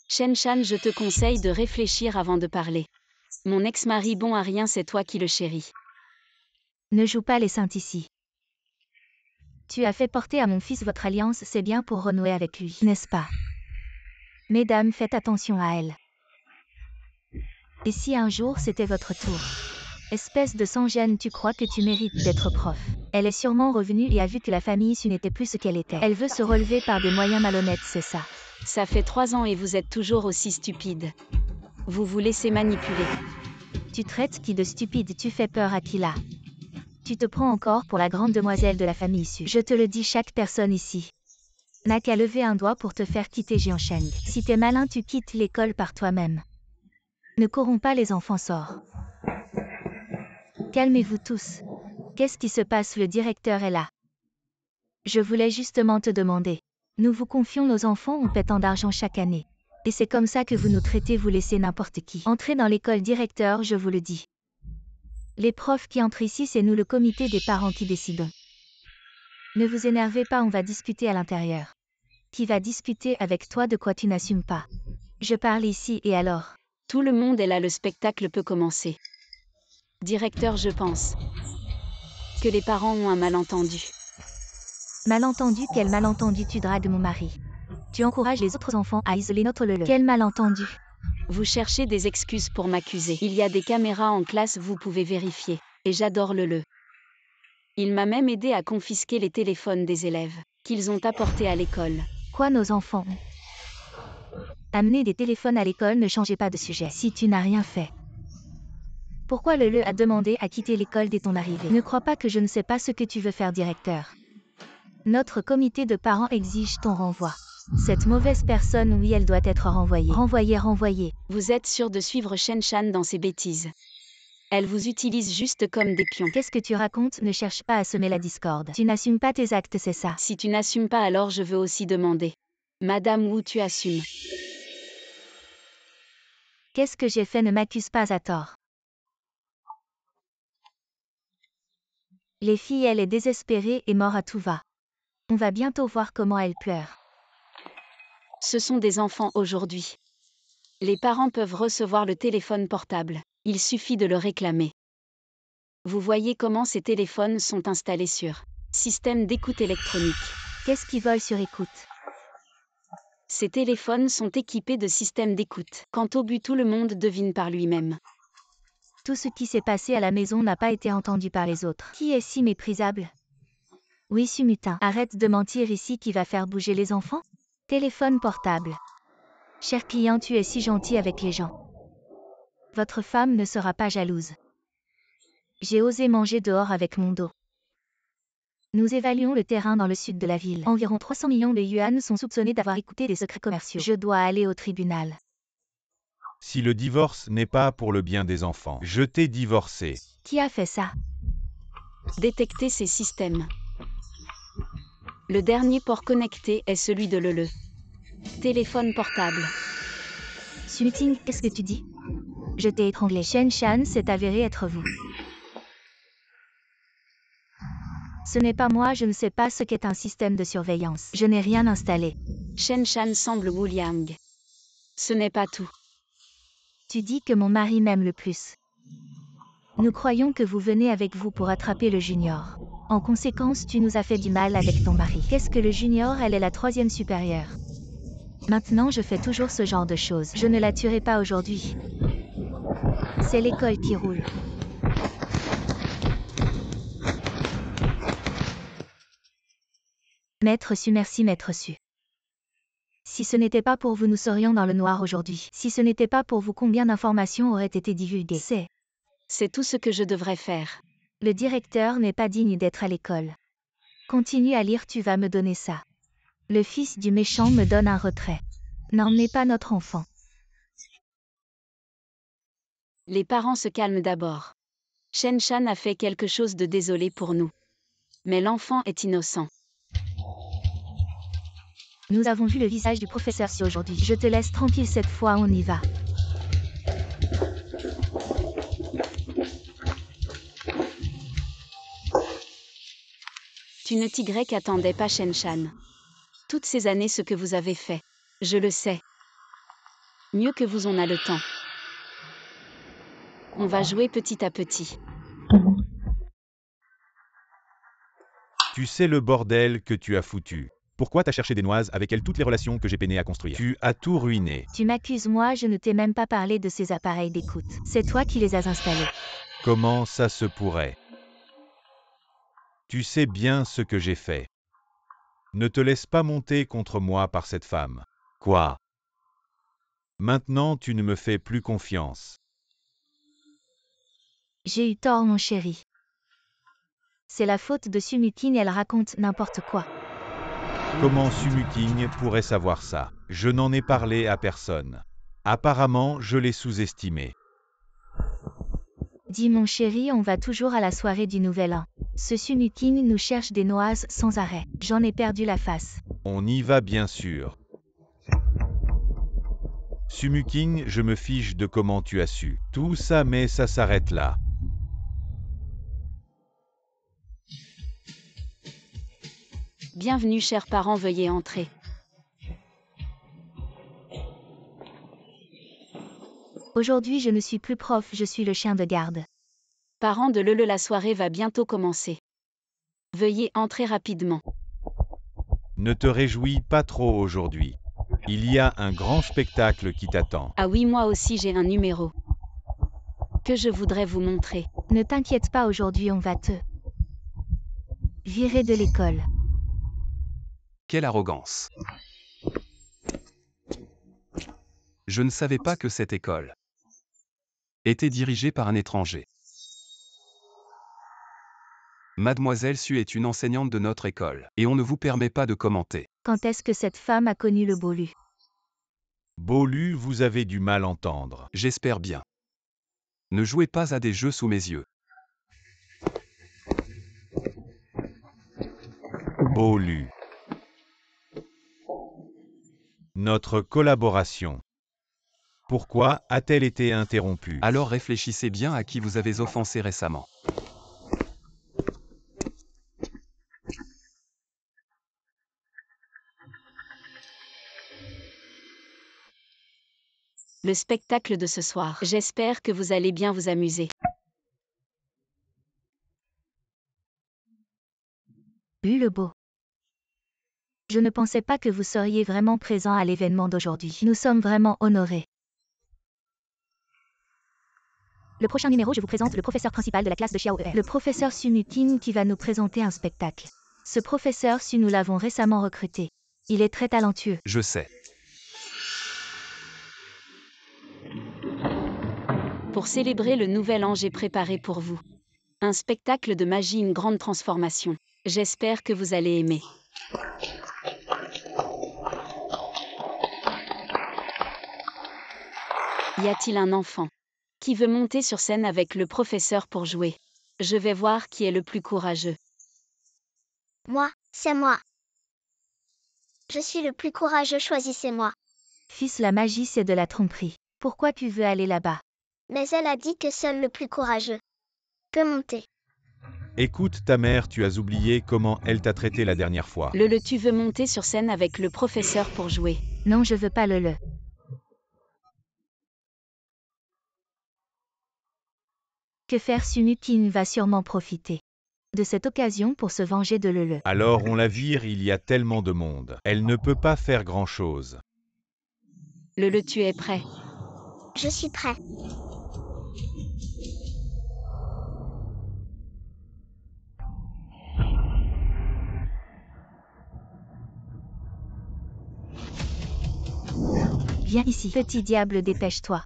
Shen-chan, je te conseille de réfléchir avant de parler. Mon ex-mari bon à rien, c'est toi qui le chéris. Ne joue pas les saints ici. Tu as fait porter à mon fils votre alliance, c'est bien pour renouer avec lui, n'est-ce pas? Mesdames, faites attention à elle. Et si un jour c'était votre tour? Espèce de sans-gêne, tu crois que tu mérites d'être prof? Elle est sûrement revenue et a vu que la famille issue n'était plus ce qu'elle était. Elle veut se relever par des moyens malhonnêtes, c'est ça. Ça fait 3 ans et vous êtes toujours aussi stupide. Vous vous laissez manipuler. Tu traites qui de stupide, tu fais peur à qui là? Tu te prends encore pour la grande demoiselle de la famille issue. Je te le dis, chaque personne ici n'a qu'à lever un doigt pour te faire quitter Jiansheng. Si t'es malin, tu quittes l'école par toi-même. Ne corromps pas les enfants, sors. Calmez-vous tous. Qu'est-ce qui se passe? Le directeur est là. Je voulais justement te demander. Nous vous confions nos enfants, on paie tant d'argent chaque année. Et c'est comme ça que vous nous traitez, vous laissez n'importe qui. Entrez dans l'école, directeur, je vous le dis. Les profs qui entrent ici, c'est nous, le comité des parents, qui décidons. Ne vous énervez pas, on va discuter à l'intérieur. Qui va discuter avec toi de quoi tu n'assumes pas? Je parle ici, et alors? Tout le monde est là, le spectacle peut commencer. Directeur, je pense que les parents ont un malentendu. Malentendu? Quel malentendu? Tu dragues mon mari. Tu encourages les autres enfants à isoler notre Lele. Quel malentendu? Vous cherchez des excuses pour m'accuser. Il y a des caméras en classe, vous pouvez vérifier. Et j'adore Lele. Il m'a même aidé à confisquer les téléphones des élèves qu'ils ont apportés à l'école. Quoi, nos enfants? Amener des téléphones à l'école, ne changez pas de sujet. Si tu n'as rien fait. Pourquoi Lele a demandé à quitter l'école dès ton arrivée? Ne crois pas que je ne sais pas ce que tu veux faire, directeur. Notre comité de parents exige ton renvoi. Cette mauvaise personne, oui, elle doit être renvoyée. Renvoyée. Vous êtes sûr de suivre Shen Shan dans ses bêtises? Elle vous utilise juste comme des pions. Qu'est-ce que tu racontes? Ne cherche pas à semer la discorde. Tu n'assumes pas tes actes, c'est ça? Si tu n'assumes pas, alors je veux aussi demander. Madame Wu, tu assumes. Qu'est-ce que j'ai fait? Ne m'accuse pas à tort. Les filles, elle est désespérée et mort à tout va. On va bientôt voir comment elle pleure. Ce sont des enfants aujourd'hui. Les parents peuvent recevoir le téléphone portable. Il suffit de le réclamer. Vous voyez comment ces téléphones sont installés sur système d'écoute électronique. Qu'est-ce qui vole sur écoute? Ces téléphones sont équipés de systèmes d'écoute. Quant au but, tout le monde devine par lui-même. Tout ce qui s'est passé à la maison n'a pas été entendu par les autres. Qui est si méprisable? Oui, Sumutin, arrête de mentir ici, qui va faire bouger les enfants? Téléphone portable. Cher client, tu es si gentil avec les gens. Votre femme ne sera pas jalouse. J'ai osé manger dehors avec mon dos. Nous évaluons le terrain dans le sud de la ville. Environ 300 millions de yuan sont soupçonnés d'avoir écouté des secrets commerciaux. Je dois aller au tribunal. Si le divorce n'est pas pour le bien des enfants, je t'ai divorcé. Qui a fait ça? Détecter ces systèmes. Le dernier port connecté est celui de Lele. Téléphone portable. Sumuting, qu'est-ce que tu dis? Je t'ai étranglé. Shen Shan, s'est avéré être vous. Ce n'est pas moi, je ne sais pas ce qu'est un système de surveillance. Je n'ai rien installé. Shen Shan semble Wu Liang. Ce n'est pas tout. Tu dis que mon mari m'aime le plus. Nous croyons que vous venez avec vous pour attraper le junior. En conséquence, tu nous as fait du mal avec ton mari. Qu'est-ce que le junior? Elle est la 3e supérieure. Maintenant, je fais toujours ce genre de choses. Je ne la tuerai pas aujourd'hui. C'est l'école qui roule. Maître Su, merci Maître Su. Si ce n'était pas pour vous, nous serions dans le noir aujourd'hui. Si ce n'était pas pour vous, combien d'informations auraient été divulguées? C'est tout ce que je devrais faire. Le directeur n'est pas digne d'être à l'école. Continue à lire, tu vas me donner ça. Le fils du méchant me donne un retrait. N'emmenez pas notre enfant. Les parents se calment d'abord. Shen Shan a fait quelque chose de désolé pour nous. Mais l'enfant est innocent. Nous avons vu le visage du professeur Si aujourd'hui. Je te laisse tranquille cette fois, on y va. Tu ne t'y attendais pas, Shen Shan. Toutes ces années, ce que vous avez fait. Je le sais. Mieux que vous, on a le temps. On va jouer petit à petit. Tu sais le bordel que tu as foutu. Pourquoi t'as cherché des noises avec elles toutes les relations que j'ai peiné à construire? Tu as tout ruiné. Tu m'accuses, moi je ne t'ai même pas parlé de ces appareils d'écoute. C'est toi qui les as installés. Comment ça se pourrait? Tu sais bien ce que j'ai fait. Ne te laisse pas monter contre moi par cette femme. Quoi? Maintenant tu ne me fais plus confiance. J'ai eu tort, mon chéri. C'est la faute de Sumukin, elle raconte n'importe quoi. Comment Sumuking pourrait savoir ça? Je n'en ai parlé à personne. Apparemment, je l'ai sous-estimé. Dis mon chéri, on va toujours à la soirée du Nouvel An. Ce Sumukin nous cherche des noises sans arrêt. J'en ai perdu la face. On y va bien sûr. Sumuking, je me fiche de comment tu as su. Tout ça, mais ça s'arrête là. Bienvenue chers parents, veuillez entrer. Aujourd'hui je ne suis plus prof, je suis le chien de garde. Parents de Lele, la soirée va bientôt commencer. Veuillez entrer rapidement. Ne te réjouis pas trop aujourd'hui. Il y a un grand spectacle qui t'attend. Ah oui, moi aussi j'ai un numéro que je voudrais vous montrer. Ne t'inquiète pas, aujourd'hui on va te virer de l'école. Quelle arrogance. Je ne savais pas que cette école était dirigée par un étranger. Mademoiselle Su est une enseignante de notre école, et on ne vous permet pas de commenter. Quand est-ce que cette femme a connu le Bolu? Bolu, vous avez du mal entendre. J'espère bien. Ne jouez pas à des jeux sous mes yeux. Bolu. Notre collaboration. Pourquoi a-t-elle été interrompue? Alors réfléchissez bien à qui vous avez offensé récemment. Le spectacle de ce soir. J'espère que vous allez bien vous amuser. Le beau. Je ne pensais pas que vous seriez vraiment présent à l'événement d'aujourd'hui. Nous sommes vraiment honorés. Le prochain numéro, je vous présente le professeur principal de la classe de Xiao E. Le professeur Sumukin qui va nous présenter un spectacle. Ce professeur Su, nous l'avons récemment recruté. Il est très talentueux. Je sais. Pour célébrer le nouvel an, j'ai préparé pour vous un spectacle de magie, une grande transformation. J'espère que vous allez aimer. Y a-t-il un enfant qui veut monter sur scène avec le professeur pour jouer? Je vais voir qui est le plus courageux. Moi, c'est moi. Je suis le plus courageux, choisissez-moi. Fils, la magie c'est de la tromperie. Pourquoi tu veux aller là-bas? Mais elle a dit que seul le plus courageux peut monter. Écoute ta mère, tu as oublié comment elle t'a traité la dernière fois. Lele, tu veux monter sur scène avec le professeur pour jouer? Non, je veux pas le. Que faire? Sumukin va sûrement profiter de cette occasion pour se venger de Lele. Alors on la vire, il y a tellement de monde. Elle ne peut pas faire grand-chose. Lele, tu es prêt? Je suis prêt. Viens ici. Petit diable, dépêche-toi.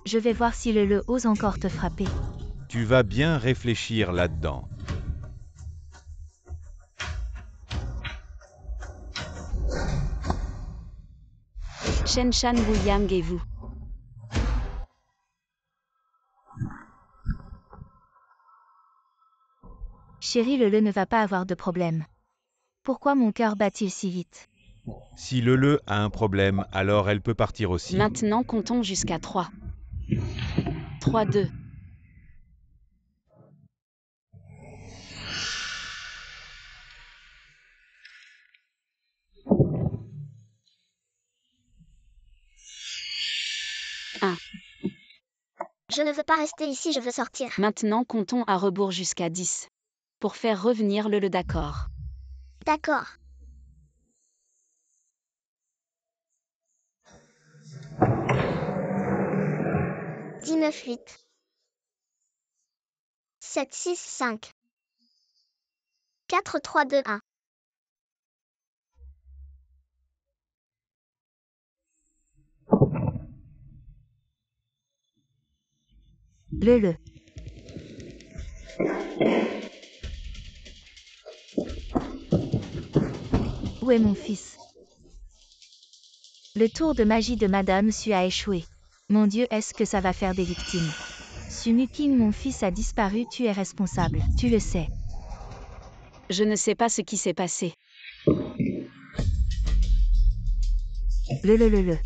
Je vais voir si Lele ose encore te frapper. Tu vas bien réfléchir là-dedans. Shen Shan William et vous. Chérie, Lele ne va pas avoir de problème. Pourquoi mon cœur bat-il si vite? Si Lele a un problème, alors elle peut partir aussi. Maintenant, comptons jusqu'à 3. 3, 2. Je ne veux pas rester ici, je veux sortir. Maintenant comptons à rebours jusqu'à 10. Pour faire revenir le d'accord. D'accord. 19-8. 7-6-5. 4-3-2-1. Le. Où est mon fils? Le tour de magie de Madame Su a échoué. Mon Dieu, est-ce que ça va faire des victimes? Sumuking, mon fils a disparu, tu es responsable, tu le sais. Je ne sais pas ce qui s'est passé. Le.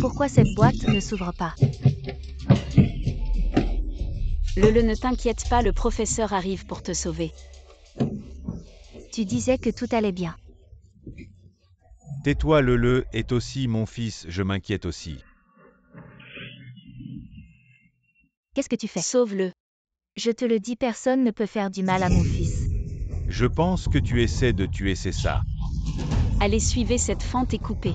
Pourquoi cette boîte ne s'ouvre pas? Ne t'inquiète pas, le professeur arrive pour te sauver. Tu disais que tout allait bien. Tais-toi, le est aussi mon fils, je m'inquiète aussi. Qu'est-ce que tu fais? Sauve-le. Je te le dis, personne ne peut faire du mal à mon fils. Je pense que tu essaies de tuer, c'est ça. Allez, suivez cette fente et coupez.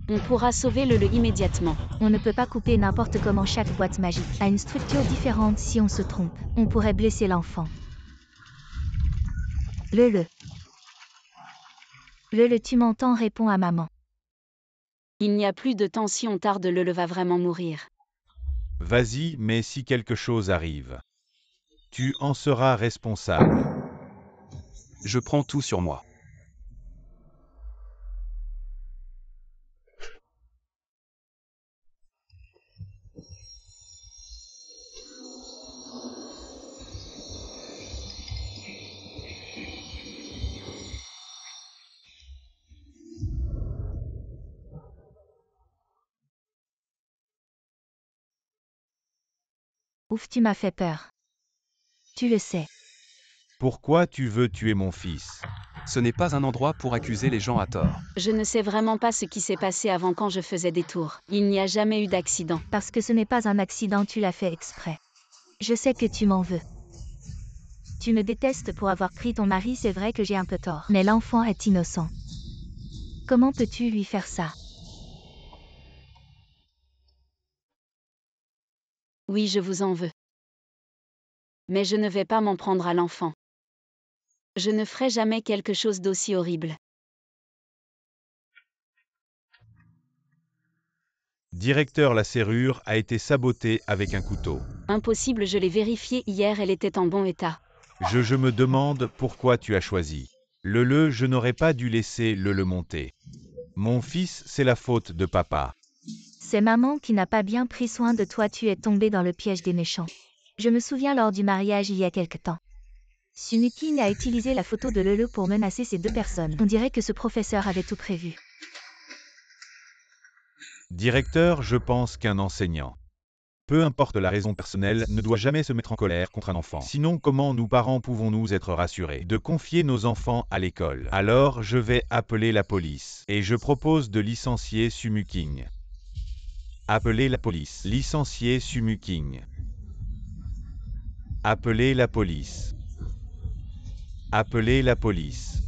On pourra sauver le immédiatement. On ne peut pas couper n'importe comment, chaque boîte magique a une structure différente. Si on se trompe, on pourrait blesser l'enfant. Le, tu m'entends, réponds à maman. Il n'y a plus de temps, si on tarde, le va vraiment mourir. Vas-y, mais si quelque chose arrive, tu en seras responsable. Je prends tout sur moi. Ouf, tu m'as fait peur. Tu le sais. Pourquoi tu veux tuer mon fils? Ce n'est pas un endroit pour accuser les gens à tort. Je ne sais vraiment pas ce qui s'est passé avant quand je faisais des tours. Il n'y a jamais eu d'accident. Parce que ce n'est pas un accident, tu l'as fait exprès. Je sais que tu m'en veux. Tu me détestes pour avoir pris ton mari, c'est vrai que j'ai un peu tort. Mais l'enfant est innocent. Comment peux-tu lui faire ça? Oui, je vous en veux. Mais je ne vais pas m'en prendre à l'enfant. Je ne ferai jamais quelque chose d'aussi horrible. Directeur, la serrure a été sabotée avec un couteau. Impossible, je l'ai vérifié hier, elle était en bon état. Je me demande pourquoi tu as choisi. Je n'aurais pas dû laisser le monter. Mon fils, c'est la faute de papa. C'est maman qui n'a pas bien pris soin de toi, tu es tombé dans le piège des méchants. Je me souviens lors du mariage il y a quelque temps. Sumuking a utilisé la photo de Lele pour menacer ces deux personnes. On dirait que ce professeur avait tout prévu. Directeur, je pense qu'un enseignant, peu importe la raison personnelle, ne doit jamais se mettre en colère contre un enfant. Sinon, comment nous parents pouvons-nous être rassurés de confier nos enfants à l'école? Alors, je vais appeler la police. Et je propose de licencier Sumuking. Appelez la police. Licencier Sumuking. Appelez la police. Appelez la police.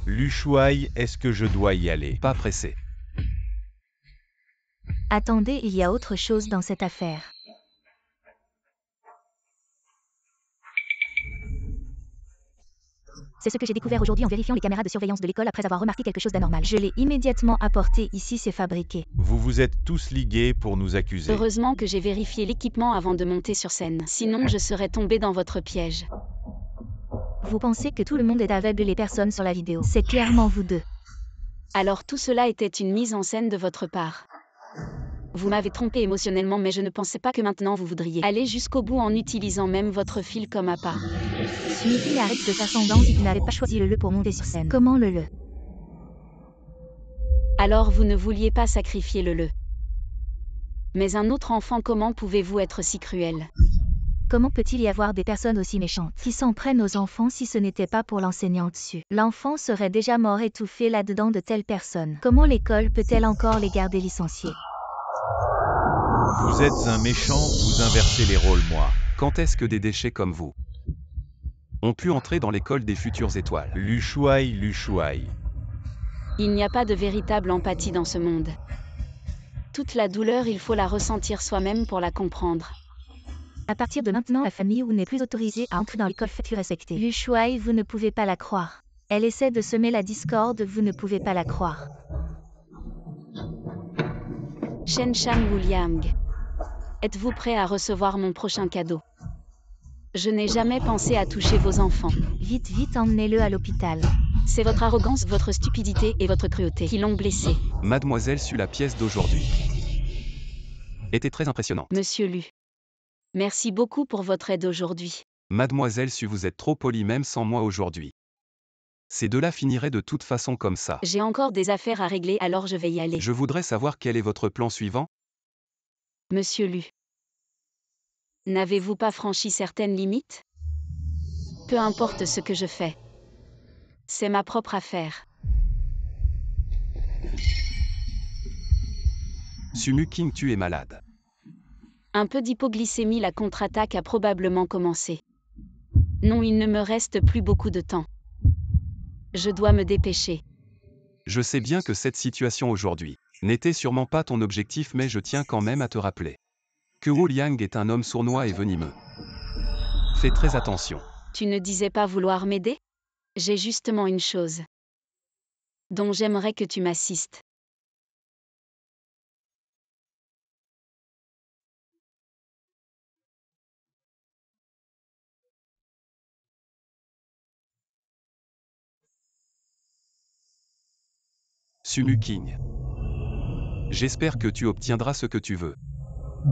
Lushuai, est-ce que je dois y aller? Pas pressé. Attendez, il y a autre chose dans cette affaire. C'est ce que j'ai découvert aujourd'hui en vérifiant les caméras de surveillance de l'école après avoir remarqué quelque chose d'anormal. Je l'ai immédiatement apporté ici, c'est fabriqué. Vous vous êtes tous ligués pour nous accuser. Heureusement que j'ai vérifié l'équipement avant de monter sur scène. Sinon, je serais tombé dans votre piège. Vous pensez que tout le monde est aveugle, les personnes sur la vidéo. C'est clairement vous deux. Alors tout cela était une mise en scène de votre part. Vous m'avez trompé émotionnellement, mais je ne pensais pas que maintenant vous voudriez aller jusqu'au bout en utilisant même votre fil comme appât. Sumuking, arrête de faire semblant si tu n'avais pas choisi le pour monter sur scène. Comment le? Alors vous ne vouliez pas sacrifier le. Mais un autre enfant, comment pouvez-vous être si cruel? Comment peut-il y avoir des personnes aussi méchantes qui s'en prennent aux enfants si ce n'était pas pour l'enseignant dessus? L'enfant serait déjà mort étouffé là-dedans de telles personnes. Comment l'école peut-elle encore les garder licenciés? Vous êtes un méchant, vous inversez les rôles, moi. Quand est-ce que des déchets comme vous ont pu entrer dans l'école des futures étoiles? Luchouaï, Luchouaï. Il n'y a pas de véritable empathie dans ce monde. Toute la douleur, il faut la ressentir soi-même pour la comprendre. À partir de maintenant, la famille Wu n'est plus autorisée à entrer dans l'école, faites-le respecter. Lu Shuai, vous ne pouvez pas la croire. Elle essaie de semer la discorde, vous ne pouvez pas la croire. Shen Shan Wuliang. Êtes-vous prêt à recevoir mon prochain cadeau? Je n'ai jamais pensé à toucher vos enfants. Vite, vite, emmenez-le à l'hôpital. C'est votre arrogance, votre stupidité et votre cruauté qui l'ont blessé. Mademoiselle Su, la pièce d'aujourd'hui était très impressionnante. Monsieur Lu. Merci beaucoup pour votre aide aujourd'hui. Mademoiselle Su, vous êtes trop polie même sans moi aujourd'hui. Ces deux-là finiraient de toute façon comme ça. J'ai encore des affaires à régler, alors je vais y aller. Je voudrais savoir quel est votre plan suivant? Monsieur Lu. N'avez-vous pas franchi certaines limites? Peu importe ce que je fais. C'est ma propre affaire. Sumu King, tu es malade. Un peu d'hypoglycémie, la contre-attaque a probablement commencé. Non, il ne me reste plus beaucoup de temps. Je dois me dépêcher. Je sais bien que cette situation aujourd'hui n'était sûrement pas ton objectif, mais je tiens quand même à te rappeler que Wu Liang est un homme sournois et venimeux. Fais très attention. Tu ne disais pas vouloir m'aider? J'ai justement une chose dont j'aimerais que tu m'assistes. Sumu King. J'espère que tu obtiendras ce que tu veux.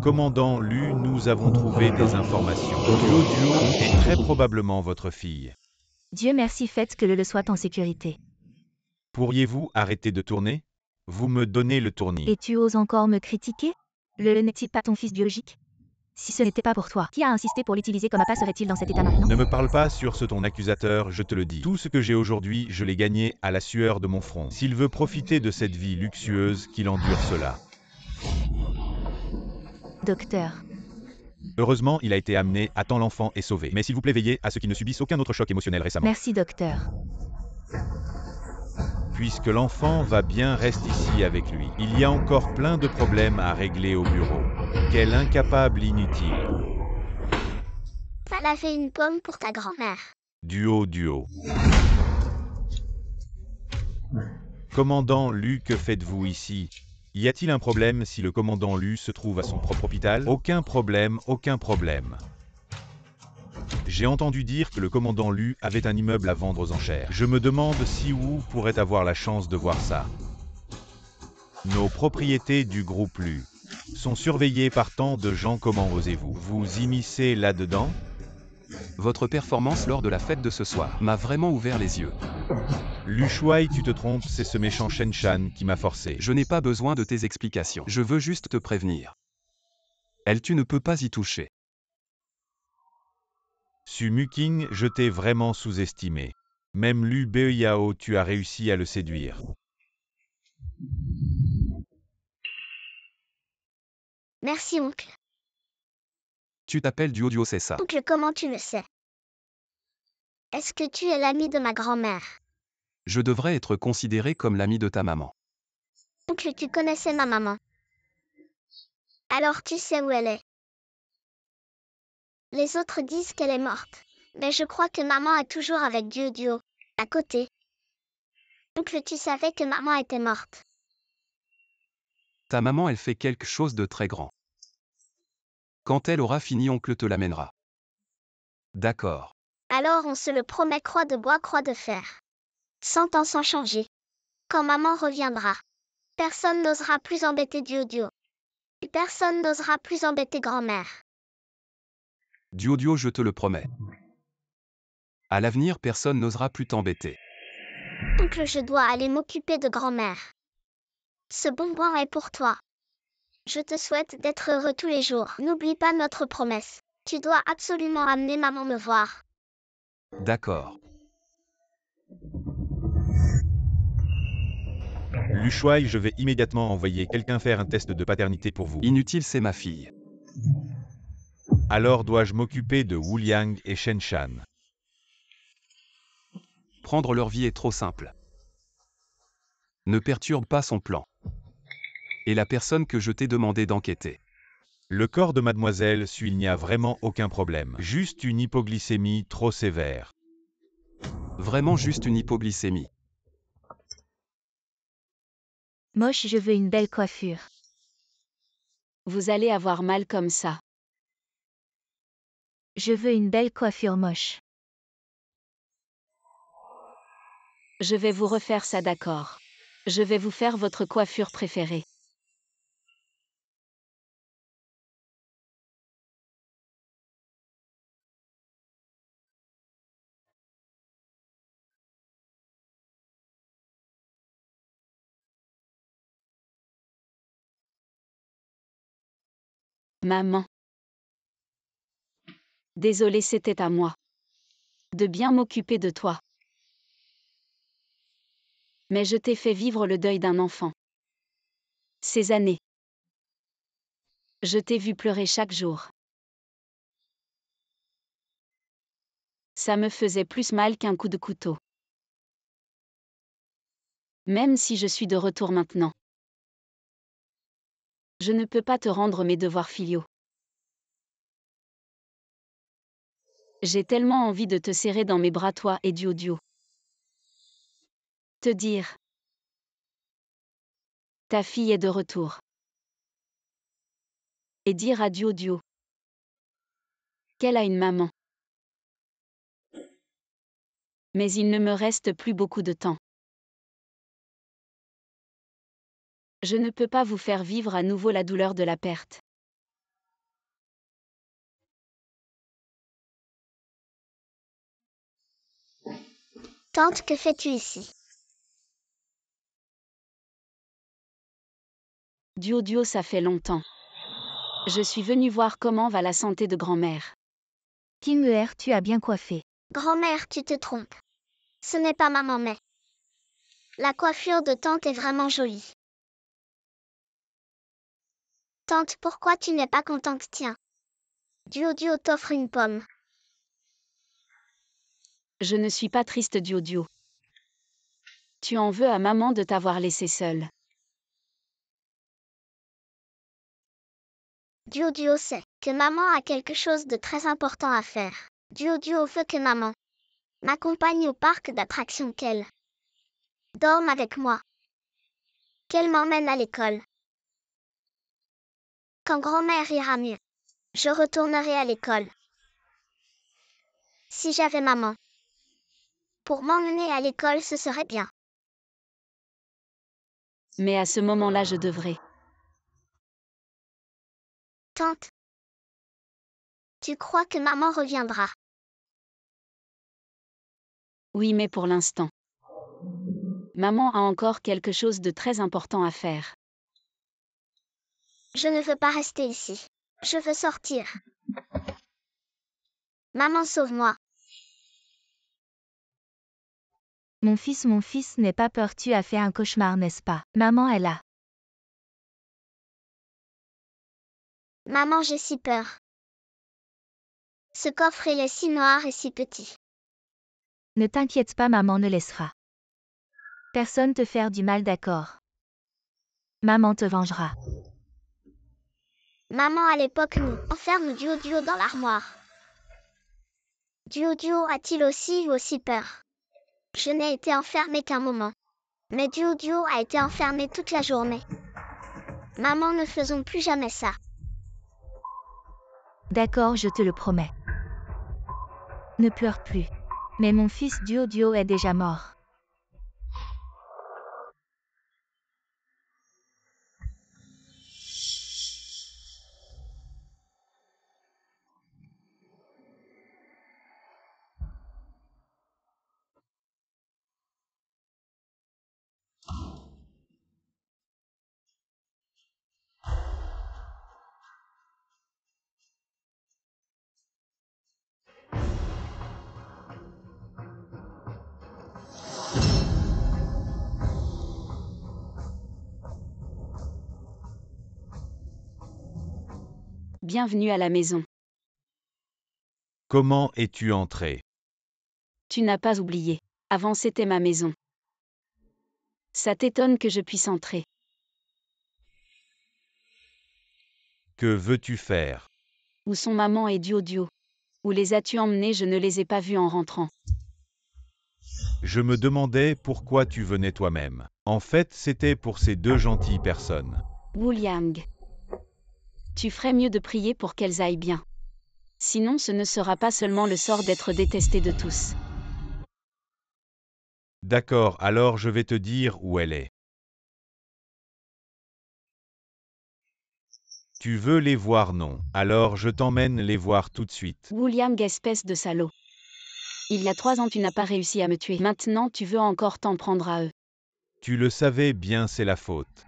Commandant Lu, nous avons trouvé des informations. Duo est très probablement votre fille. Dieu merci, faites que le soit en sécurité. Pourriez-vous arrêter de tourner? Vous me donnez le tournis. Et tu oses encore me critiquer? Le n'est-il pas ton fils biologique? Si ce n'était pas pour toi, qui a insisté pour l'utiliser comme appât, serait-il dans cet état maintenant? Ne me parle pas sur ce ton accusateur, je te le dis. Tout ce que j'ai aujourd'hui, je l'ai gagné à la sueur de mon front. S'il veut profiter de cette vie luxueuse, qu'il endure cela. Docteur. Heureusement, il a été amené à temps, l'enfant est sauvé. Mais s'il vous plaît, veillez à ce qu'il ne subisse aucun autre choc émotionnel récemment. Merci, docteur. Puisque l'enfant va bien, reste ici avec lui. Il y a encore plein de problèmes à régler au bureau. Quel incapable inutile. Va laver une pomme pour ta grand-mère. Duo. Commandant Lu, que faites-vous ici? Y a-t-il un problème si le commandant Lu se trouve à son propre hôpital? Aucun problème, aucun problème. J'ai entendu dire que le commandant Lu avait un immeuble à vendre aux enchères. Je me demande si Wu pourrait avoir la chance de voir ça. Nos propriétés du groupe Lu sont surveillées par tant de gens, comment osez-vous vous immiscer là-dedans? Votre performance lors de la fête de ce soir m'a vraiment ouvert les yeux. Lu Shuai, tu te trompes, c'est ce méchant Shen Shan qui m'a forcé. Je n'ai pas besoin de tes explications. Je veux juste te prévenir. Tu ne peux pas y toucher. Sumu King, je t'ai vraiment sous-estimé. Même Lu Beiyao, tu as réussi à le séduire. Merci, oncle. Tu t'appelles Duo, c'est ça? Oncle, comment tu le sais? Est-ce que tu es l'ami de ma grand-mère? Je devrais être considéré comme l'ami de ta maman. Oncle, tu connaissais ma maman. Alors tu sais où elle est. Les autres disent qu'elle est morte. Mais je crois que maman est toujours avec Duo, à côté. Oncle, tu savais que maman était morte. Ta maman, elle fait quelque chose de très grand. Quand elle aura fini, oncle te l'amènera. D'accord. Alors on se le promet, croix de bois, croix de fer. 100 ans sans changer. Quand maman reviendra, personne n'osera plus embêter Duo. Et personne n'osera plus embêter grand-mère. Duo, je te le promets. À l'avenir, personne n'osera plus t'embêter. Oncle, je dois aller m'occuper de grand-mère. Ce bonbon est pour toi. Je te souhaite d'être heureux tous les jours. N'oublie pas notre promesse. Tu dois absolument amener maman me voir. D'accord. L'Ushuaï, je vais immédiatement envoyer quelqu'un faire un test de paternité pour vous. Inutile, c'est ma fille. Alors dois-je m'occuper de Wu Liang et Shen Shan? Prendre leur vie est trop simple. Ne perturbe pas son plan. Et la personne que je t'ai demandé d'enquêter. Le corps de mademoiselle Su, il n'y a vraiment aucun problème. Juste une hypoglycémie trop sévère. Vraiment juste une hypoglycémie. Moche, je veux une belle coiffure. Vous allez avoir mal comme ça. Je veux une belle coiffure moche. Je vais vous refaire ça, d'accord. Je vais vous faire votre coiffure préférée. Maman. Désolée, c'était à moi. De bien m'occuper de toi. Mais je t'ai fait vivre le deuil d'un enfant. Ces années. Je t'ai vu pleurer chaque jour. Ça me faisait plus mal qu'un coup de couteau. Même si je suis de retour maintenant. Je ne peux pas te rendre mes devoirs filiaux. J'ai tellement envie de te serrer dans mes bras, toi et Duo. Te dire. Ta fille est de retour. Et dire à Duo qu'elle a une maman. Mais il ne me reste plus beaucoup de temps. Je ne peux pas vous faire vivre à nouveau la douleur de la perte. Tante, que fais-tu ici? Duo, ça fait longtemps. Je suis venue voir comment va la santé de grand-mère. King Er, tu as bien coiffé. Grand-mère, tu te trompes. Ce n'est pas maman, mais... La coiffure de tante est vraiment jolie. Tante, pourquoi tu n'es pas contente? Tiens. Duo t'offre une pomme. Je ne suis pas triste, Duo. Tu en veux à maman de t'avoir laissée seule. Duo sait que maman a quelque chose de très important à faire. Duo veut que maman m'accompagne au parc d'attractions, qu'elle dorme avec moi, qu'elle m'emmène à l'école. Quand grand-mère ira mieux, je retournerai à l'école. Si j'avais maman pour m'emmener à l'école, ce serait bien. Mais à ce moment-là, je devrais. Tante, tu crois que maman reviendra? Oui, mais pour l'instant. Maman a encore quelque chose de très important à faire. Je ne veux pas rester ici. Je veux sortir. Maman, sauve-moi. Mon fils, n'aie pas peur, tu as fait un cauchemar, n'est-ce pas? Maman est là. Maman, j'ai si peur. Ce coffre, il est si noir et si petit. Ne t'inquiète pas, maman ne laissera personne te faire du mal, d'accord? Maman te vengera. Maman, à l'époque, nous enferme Duo dans l'armoire. Duo a-t-il aussi eu aussi peur? Je n'ai été enfermée qu'un moment. Mais Duo a été enfermé toute la journée. Maman, ne faisons plus jamais ça. D'accord, je te le promets. Ne pleure plus. Mais mon fils Duo est déjà mort. Bienvenue à la maison. Comment es-tu entré? Tu n'as pas oublié. Avant c'était ma maison. Ça t'étonne que je puisse entrer. Que veux-tu faire? Où sont maman et Dio? Où les as-tu emmenés? Je ne les ai pas vus en rentrant. Je me demandais pourquoi tu venais toi-même. En fait, c'était pour ces deux gentilles personnes. Wuliang. Tu ferais mieux de prier pour qu'elles aillent bien. Sinon ce ne sera pas seulement le sort d'être détesté de tous. D'accord, alors je vais te dire où elle est. Tu veux les voir, non? Alors je t'emmène les voir tout de suite. Wuliang, espèce de salaud. Il y a 3 ans tu n'as pas réussi à me tuer. Maintenant tu veux encore t'en prendre à eux. Tu le savais bien, c'est la faute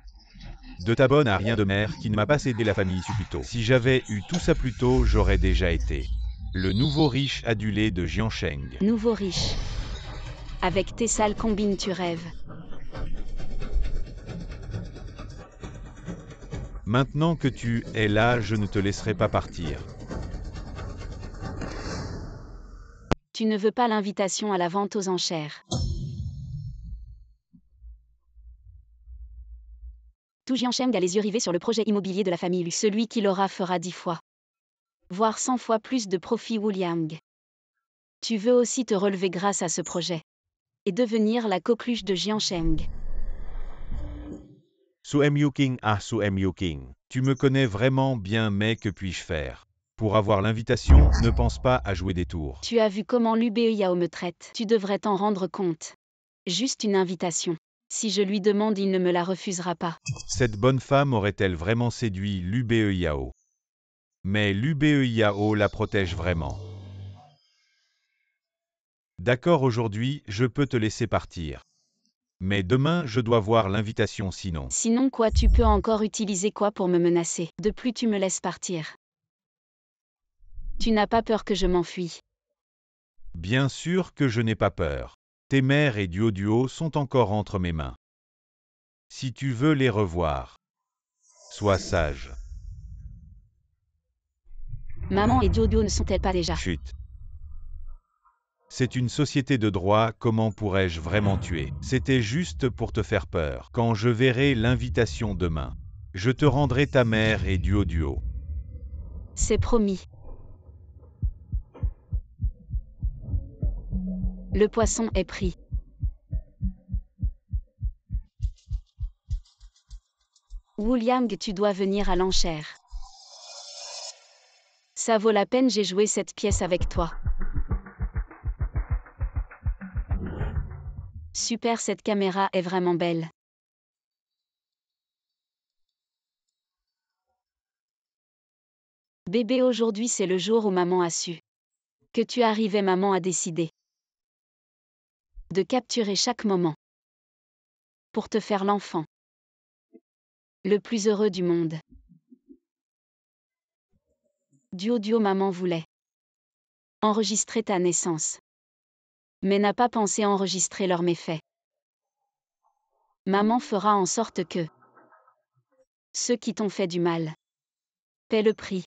de ta bonne à rien de mère qui ne m'a pas cédé la famille plus tôt. Si j'avais eu tout ça plus tôt, j'aurais déjà été le nouveau riche adulé de Jiansheng. Nouveau riche. Avec tes sales combines tu rêves. Maintenant que tu es là, je ne te laisserai pas partir. Tu ne veux pas l'invitation à la vente aux enchères. Tout Jiansheng a les yeux rivés sur le projet immobilier de la famille Lu. Celui qui l'aura fera 10 fois, voire 100 fois plus de profit. Wuliang. Tu veux aussi te relever grâce à ce projet et devenir la coqueluche de Jiansheng. Suem Yuking, ah Suem Yuking. Tu me connais vraiment bien, mais que puis-je faire? Pour avoir l'invitation, ne pense pas à jouer des tours. Tu as vu comment Lu Beiyao me traite. Tu devrais t'en rendre compte. Juste une invitation. Si je lui demande, il ne me la refusera pas. Cette bonne femme aurait-elle vraiment séduit Lu Beiyao? Mais Lu Beiyao la protège vraiment. D'accord, aujourd'hui, je peux te laisser partir. Mais demain, je dois voir l'invitation sinon. Sinon quoi? Tu peux encore utiliser quoi pour me menacer? De plus tu me laisses partir. Tu n'as pas peur que je m'enfuie? Bien sûr que je n'ai pas peur. Tes mères et Dio sont encore entre mes mains. Si tu veux les revoir, sois sage. Maman et Dio ne sont-elles pas déjà? Chut. C'est une société de droit, comment pourrais-je vraiment tuer? C'était juste pour te faire peur. Quand je verrai l'invitation demain, je te rendrai ta mère et Dio. C'est promis. Le poisson est pris. Wuliang, tu dois venir à l'enchère. Ça vaut la peine, j'ai joué cette pièce avec toi. Super, cette caméra est vraiment belle. Bébé, aujourd'hui c'est le jour où maman a su que tu arrivais. Maman a décidé de capturer chaque moment pour te faire l'enfant le plus heureux du monde. Dio, maman voulait enregistrer ta naissance, mais n'a pas pensé enregistrer leurs méfaits. Maman fera en sorte que ceux qui t'ont fait du mal paient le prix.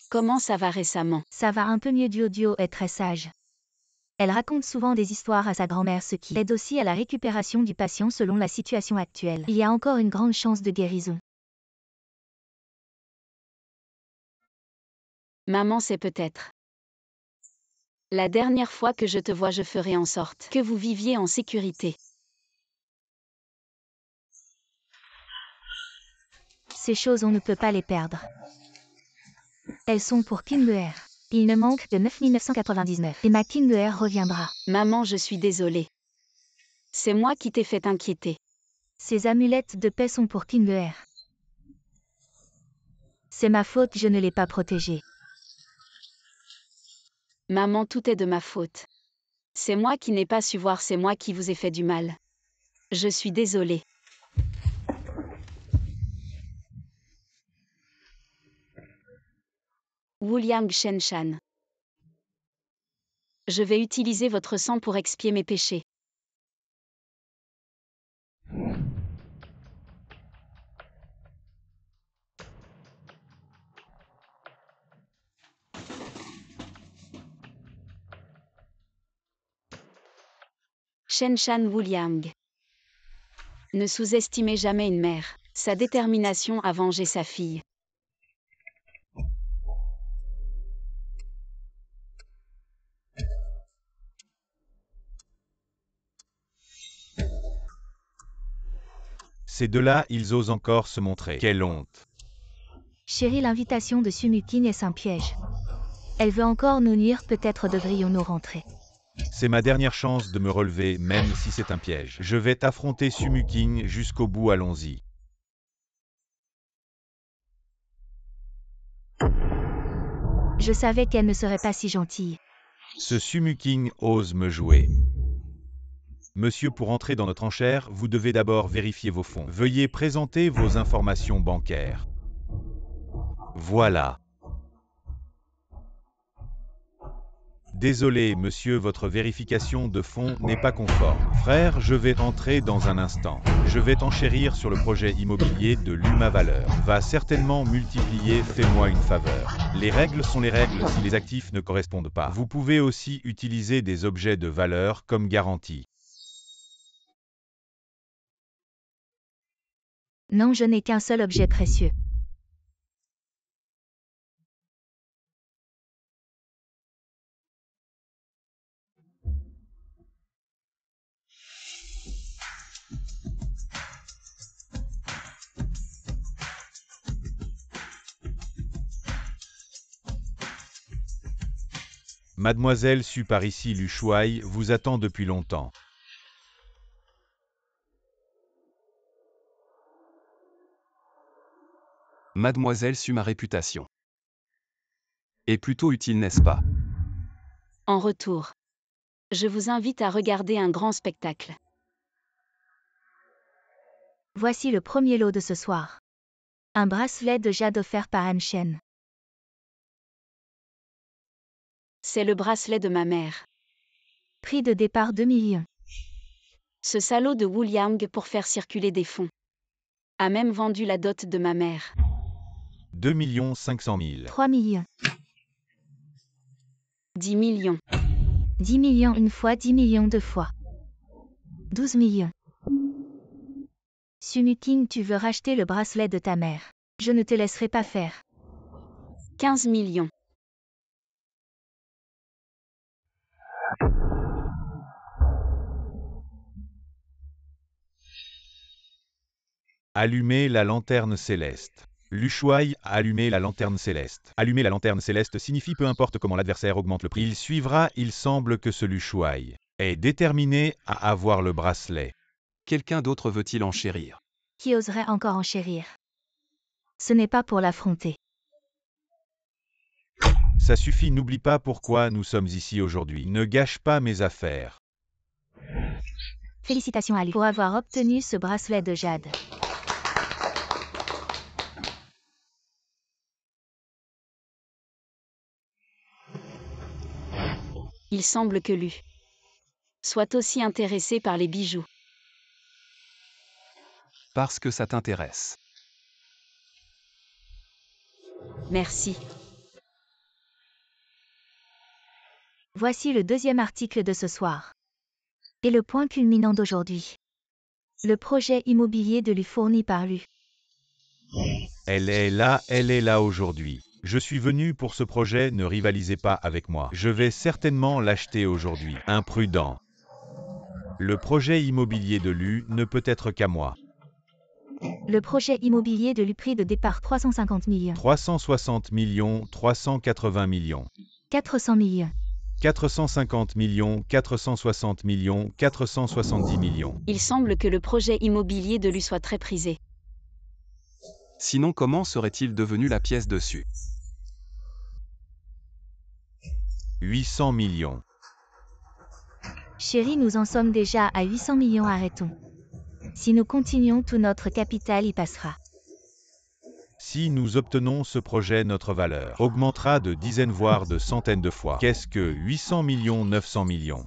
Comment ça va récemment? Ça va un peu mieux. Dio est très sage. Elle raconte souvent des histoires à sa grand-mère, ce qui aide aussi à la récupération du patient selon la situation actuelle. Il y a encore une grande chance de guérison. Maman, c'est peut-être la dernière fois que je te vois. Je ferai en sorte que vous viviez en sécurité. Ces choses, on ne peut pas les perdre. Elles sont pour Kinguer. Il ne manque que 9999 et ma Kinguer reviendra. Maman, je suis désolée. C'est moi qui t'ai fait inquiéter. Ces amulettes de paix sont pour Kinguer. C'est ma faute, je ne l'ai pas protégée. Maman, tout est de ma faute. C'est moi qui n'ai pas su voir, c'est moi qui vous ai fait du mal. Je suis désolée. Wuliang Shenshan. Je vais utiliser votre sang pour expier mes péchés. Shen Shan Wuliang. Ne sous-estimez jamais une mère, sa détermination à venger sa fille. Ces deux-là, ils osent encore se montrer. Quelle honte. Chérie, l'invitation de Sumukin est un piège. Elle veut encore nous nuire, peut-être devrions-nous rentrer. C'est ma dernière chance de me relever, même si c'est un piège. Je vais t'affronter Sumuking jusqu'au bout, allons-y. Je savais qu'elle ne serait pas si gentille. Ce Sumuking ose me jouer. Monsieur, pour entrer dans notre enchère, vous devez d'abord vérifier vos fonds. Veuillez présenter vos informations bancaires. Voilà. Désolé, monsieur, votre vérification de fonds n'est pas conforme. Frère, je vais entrer dans un instant. Je vais t'enchérir sur le projet immobilier de l'Uma Valeur. Va certainement multiplier, fais-moi une faveur. Les règles sont les règles si les actifs ne correspondent pas. Vous pouvez aussi utiliser des objets de valeur comme garantie. Non, je n'ai qu'un seul objet précieux. Mademoiselle Su par ici Lu Shuai vous attend depuis longtemps. Mademoiselle Su, ma réputation est plutôt utile, n'est-ce pas? En retour, je vous invite à regarder un grand spectacle. Voici le premier lot de ce soir. Un bracelet de jade offert par Anne Shen. C'est le bracelet de ma mère. Prix de départ 2 millions. Ce salaud de Wu Liang pour faire circuler des fonds a même vendu la dot de ma mère. 2 500 000. 3 millions. 10 millions. 10 millions une fois, 10 millions deux fois. 12 millions. Sumuking, tu veux racheter le bracelet de ta mère. Je ne te laisserai pas faire. 15 millions. Allumez la lanterne céleste. Lu Shuai a allumé la lanterne céleste. Allumer la lanterne céleste signifie peu importe comment l'adversaire augmente le prix, il suivra. Il semble que ce Lu Shuai est déterminé à avoir le bracelet. Quelqu'un d'autre veut-il enchérir? Qui oserait encore enchérir? Ce n'est pas pour l'affronter. Ça suffit, n'oublie pas pourquoi nous sommes ici aujourd'hui. Ne gâche pas mes affaires. Félicitations à lui pour avoir obtenu ce bracelet de jade. Il semble que Lu soit aussi intéressé par les bijoux. Parce que ça t'intéresse. Merci. Voici le deuxième article de ce soir. Et le point culminant d'aujourd'hui. Le projet immobilier de Lu fourni par Lu. Elle est là aujourd'hui. Je suis venu pour ce projet, ne rivalisez pas avec moi. Je vais certainement l'acheter aujourd'hui. Imprudent. Le projet immobilier de Lu ne peut être qu'à moi. Le projet immobilier de Lu, prix de départ 350 millions. 360 millions, 380 millions. 400 millions. 450 millions, 460 millions, 470 millions. Il semble que le projet immobilier de Lu soit très prisé. Sinon, comment serait-il devenu la pièce dessus? 800 millions. Chérie, nous en sommes déjà à 800 millions, arrêtons. Si nous continuons, tout notre capital y passera. Si nous obtenons ce projet, notre valeur augmentera de dizaines voire de centaines de fois. Qu'est-ce que 800 millions, 900 millions?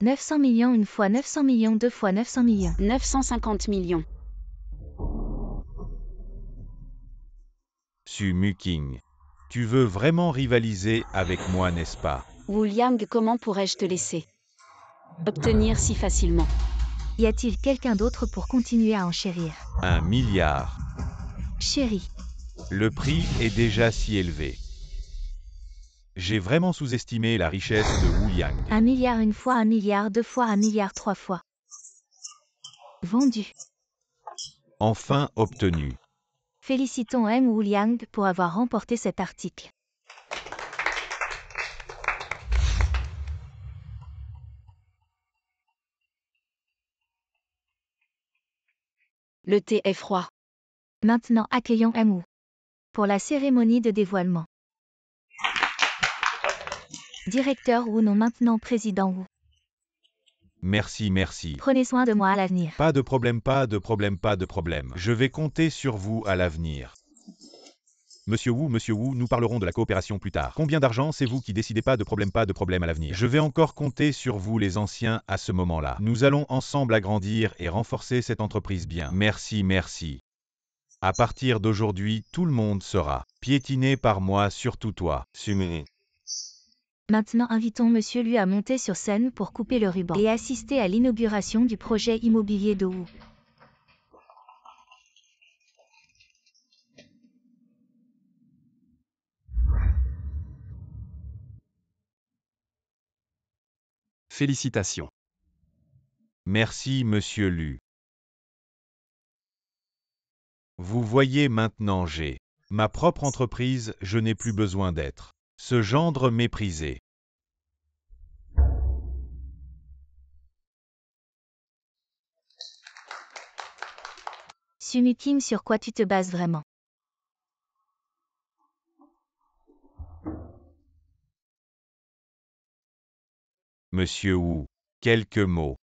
900 millions une fois, 900 millions deux fois, 900 millions. 950 millions. Sumuking. Tu veux vraiment rivaliser avec moi, n'est-ce pas? Wu Liang, comment pourrais-je te laisser? Obtenir si facilement. Y a-t-il quelqu'un d'autre pour continuer à enchérir? 1 milliard. Chérie, Le prix est déjà si élevé. J'ai vraiment sous-estimé la richesse de Wu Liang. 1 milliard une fois, 1 milliard deux fois, 1 milliard trois fois. Vendu. Enfin obtenu. Félicitons M. Wu Liang pour avoir remporté cet article. Le thé est froid. Maintenant accueillons M. Wu pour la cérémonie de dévoilement. Directeur Wu, non maintenant président Wu. Merci, merci. Prenez soin de moi à l'avenir. Pas de problème, pas de problème, pas de problème. Je vais compter sur vous à l'avenir. Monsieur Wu, nous parlerons de la coopération plus tard. Combien d'argent, c'est vous qui décidez, pas de problème à l'avenir. Je vais encore compter sur vous les anciens à ce moment-là. Nous allons ensemble agrandir et renforcer cette entreprise bien. Merci, merci. À partir d'aujourd'hui, tout le monde sera piétiné par moi, surtout toi. Sumini. Maintenant invitons Monsieur Lu à monter sur scène pour couper le ruban et assister à l'inauguration du projet immobilier de Wu. Félicitations. Merci, Monsieur Lu. Vous voyez maintenant, j'ai ma propre entreprise, je n'ai plus besoin d'être ce gendre méprisé. Sumu Kim, sur quoi tu te bases vraiment? Monsieur Wu, quelques mots.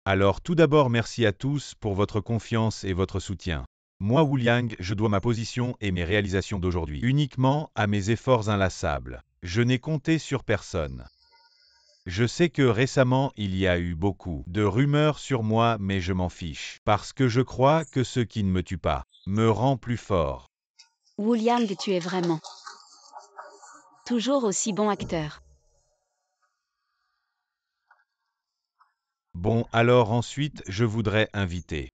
Alors tout d'abord merci à tous pour votre confiance et votre soutien. Moi Wu Liang, je dois ma position et mes réalisations d'aujourd'hui uniquement à mes efforts inlassables. Je n'ai compté sur personne. Je sais que récemment il y a eu beaucoup de rumeurs sur moi, mais je m'en fiche. Parce que je crois que ce qui ne me tue pas me rend plus fort. Wu Liang, tu es vraiment toujours aussi bon acteur. Bon, alors ensuite, je voudrais inviter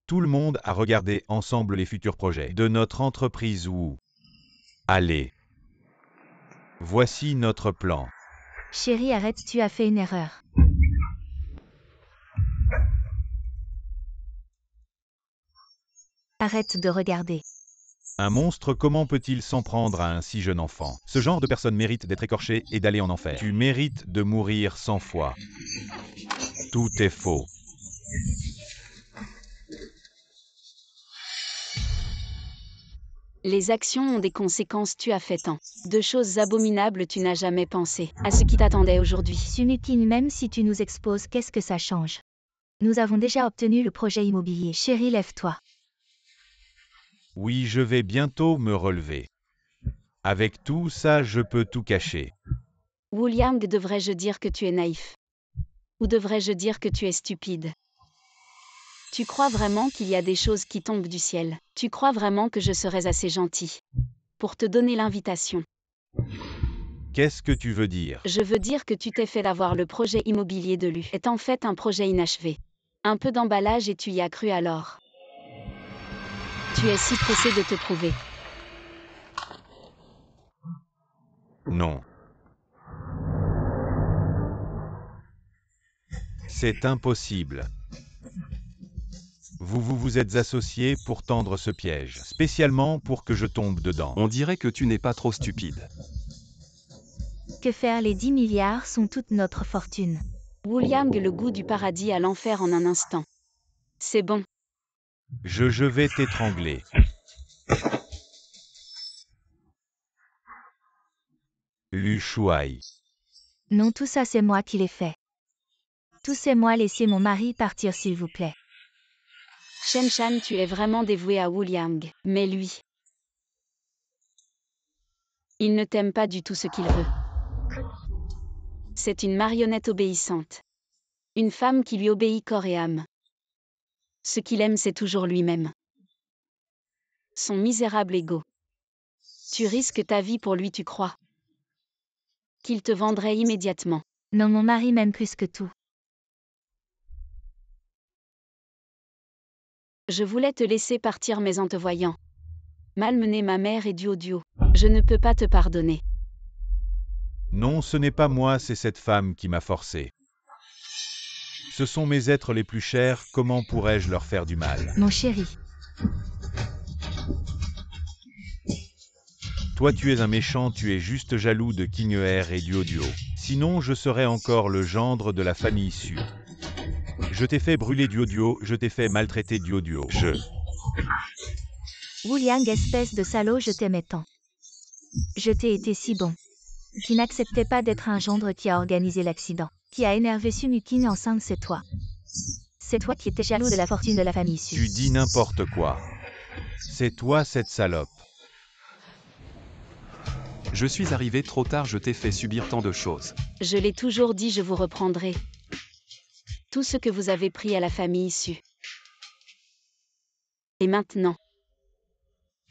tout le monde à regarder ensemble les futurs projets de notre entreprise Wu. Allez. Voici notre plan. Chérie, arrête, tu as fait une erreur. Arrête de regarder. Un monstre, comment peut-il s'en prendre à un si jeune enfant? Ce genre de personne mérite d'être écorché et d'aller en enfer. Tu mérites de mourir 100 fois. Tout est faux. Les actions ont des conséquences, tu as fait tant de choses abominables, tu n'as jamais pensé à ce qui t'attendait aujourd'hui. Sumu Kim, même si tu nous exposes, qu'est-ce que ça change? Nous avons déjà obtenu le projet immobilier. Chérie, lève-toi. Oui, je vais bientôt me relever. Avec tout ça, je peux tout cacher. Wu Liang, devrais-je dire que tu es naïf? Ou devrais-je dire que tu es stupide? Tu crois vraiment qu'il y a des choses qui tombent du ciel? Tu crois vraiment que je serais assez gentil pour te donner l'invitation? Qu'est-ce que tu veux dire? Je veux dire que tu t'es fait d'avoir le projet immobilier de Lu est en fait un projet inachevé. Un peu d'emballage et tu y as cru alors. Tu es si pressé de te prouver. Non. C'est impossible. Vous êtes associés pour tendre ce piège, spécialement pour que je tombe dedans. On dirait que tu n'es pas trop stupide. Que faire? Les 10 milliards sont toute notre fortune. Wu Liang, le goût du paradis à l'enfer en un instant. C'est bon. Je vais t'étrangler. Lu Shuai. Non, tout ça c'est moi qui l'ai fait. Tout c'est moi, laissez mon mari partir s'il vous plaît. Shen Shan, tu es vraiment dévoué à Wu Liang, mais lui, il ne t'aime pas du tout ce qu'il veut. C'est une marionnette obéissante. Une femme qui lui obéit corps et âme. Ce qu'il aime, c'est toujours lui-même. Son misérable ego. Tu risques ta vie pour lui, tu crois? Qu'il te vendrait immédiatement. Non, mon mari m'aime plus que tout. Je voulais te laisser partir mais en te voyant malmener ma mère et Duoduo, je ne peux pas te pardonner. Non, ce n'est pas moi, c'est cette femme qui m'a forcé. Ce sont mes êtres les plus chers, comment pourrais-je leur faire du mal? Mon chéri. Toi tu es un méchant, tu es juste jaloux de King-Air et Duoduo. Sinon je serais encore le gendre de la famille Su. Je t'ai fait brûler Duoduo, je t'ai fait maltraiter Duoduo. Wu Liang, espèce de salaud, je t'aimais tant. Je t'ai été si bon. Qui n'acceptait pas d'être un gendre qui a organisé l'accident. Qui a énervé Sumukin enceinte, c'est toi. C'est toi qui étais jaloux de la fortune de la famille Su. Tu dis n'importe quoi. C'est toi cette salope. Je suis arrivé trop tard, je t'ai fait subir tant de choses. Je l'ai toujours dit, je vous reprendrai. Tout ce que vous avez pris à la famille Su. Et maintenant,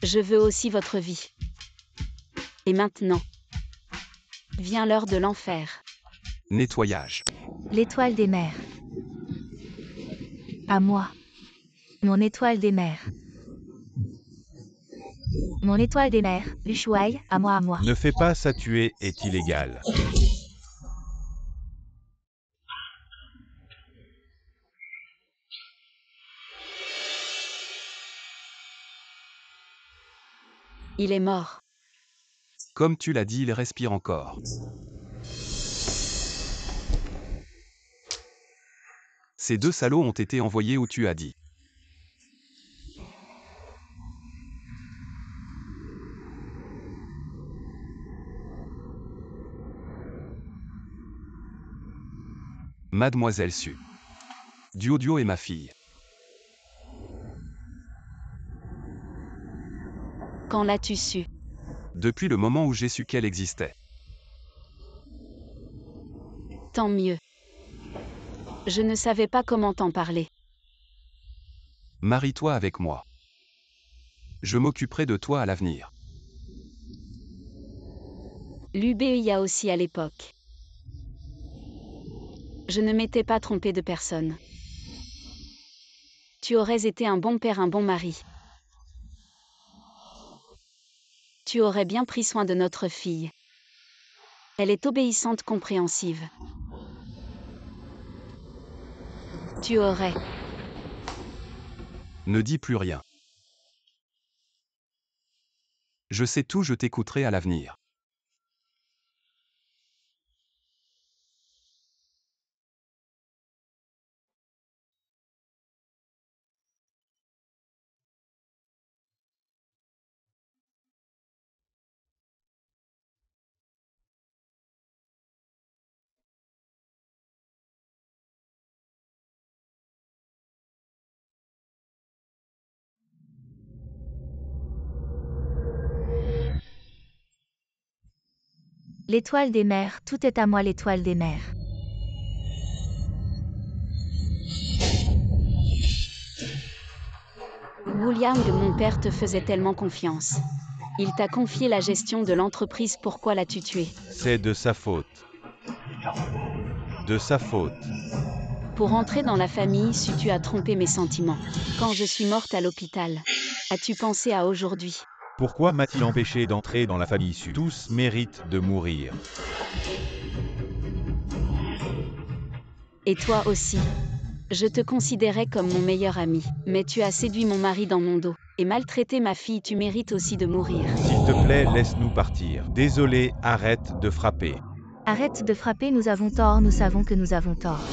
je veux aussi votre vie. Et maintenant, vient l'heure de l'enfer. Nettoyage. L'étoile des mers. À moi. Mon étoile des mers. Mon étoile des mers, Lushuai, à moi, à moi. Ne fais pas ça, tuer est illégal. Il est mort. Comme tu l'as dit, il respire encore. Ces deux salauds ont été envoyés où tu as dit. Mademoiselle Su. Duoduo est ma fille. Quand l'as-tu su? Depuis le moment où j'ai su qu'elle existait. Tant mieux. Je ne savais pas comment t'en parler. Marie-toi avec moi. Je m'occuperai de toi à l'avenir. L'UBIA aussi à l'époque. Je ne m'étais pas trompée de personne. Tu aurais été un bon père, un bon mari. Tu aurais bien pris soin de notre fille. Elle est obéissante, compréhensive. Tu aurais. Ne dis plus rien. Je sais tout, je t'écouterai à l'avenir. L'étoile des mers, tout est à moi, l'étoile des mers. William, mon père te faisait tellement confiance. Il t'a confié la gestion de l'entreprise, pourquoi l'as-tu tué? C'est de sa faute. De sa faute. Pour entrer dans la famille Su, tu as trompé mes sentiments. Quand je suis morte à l'hôpital, as-tu pensé à aujourd'hui? Pourquoi m'a-t-il empêché d'entrer dans la famille Su? Tous méritent de mourir. Et toi aussi. Je te considérais comme mon meilleur ami, mais tu as séduit mon mari dans mon dos, et maltraité ma fille, tu mérites aussi de mourir. S'il te plaît, laisse-nous partir. Désolé, arrête de frapper. Arrête de frapper, nous avons tort, nous savons que nous avons tort.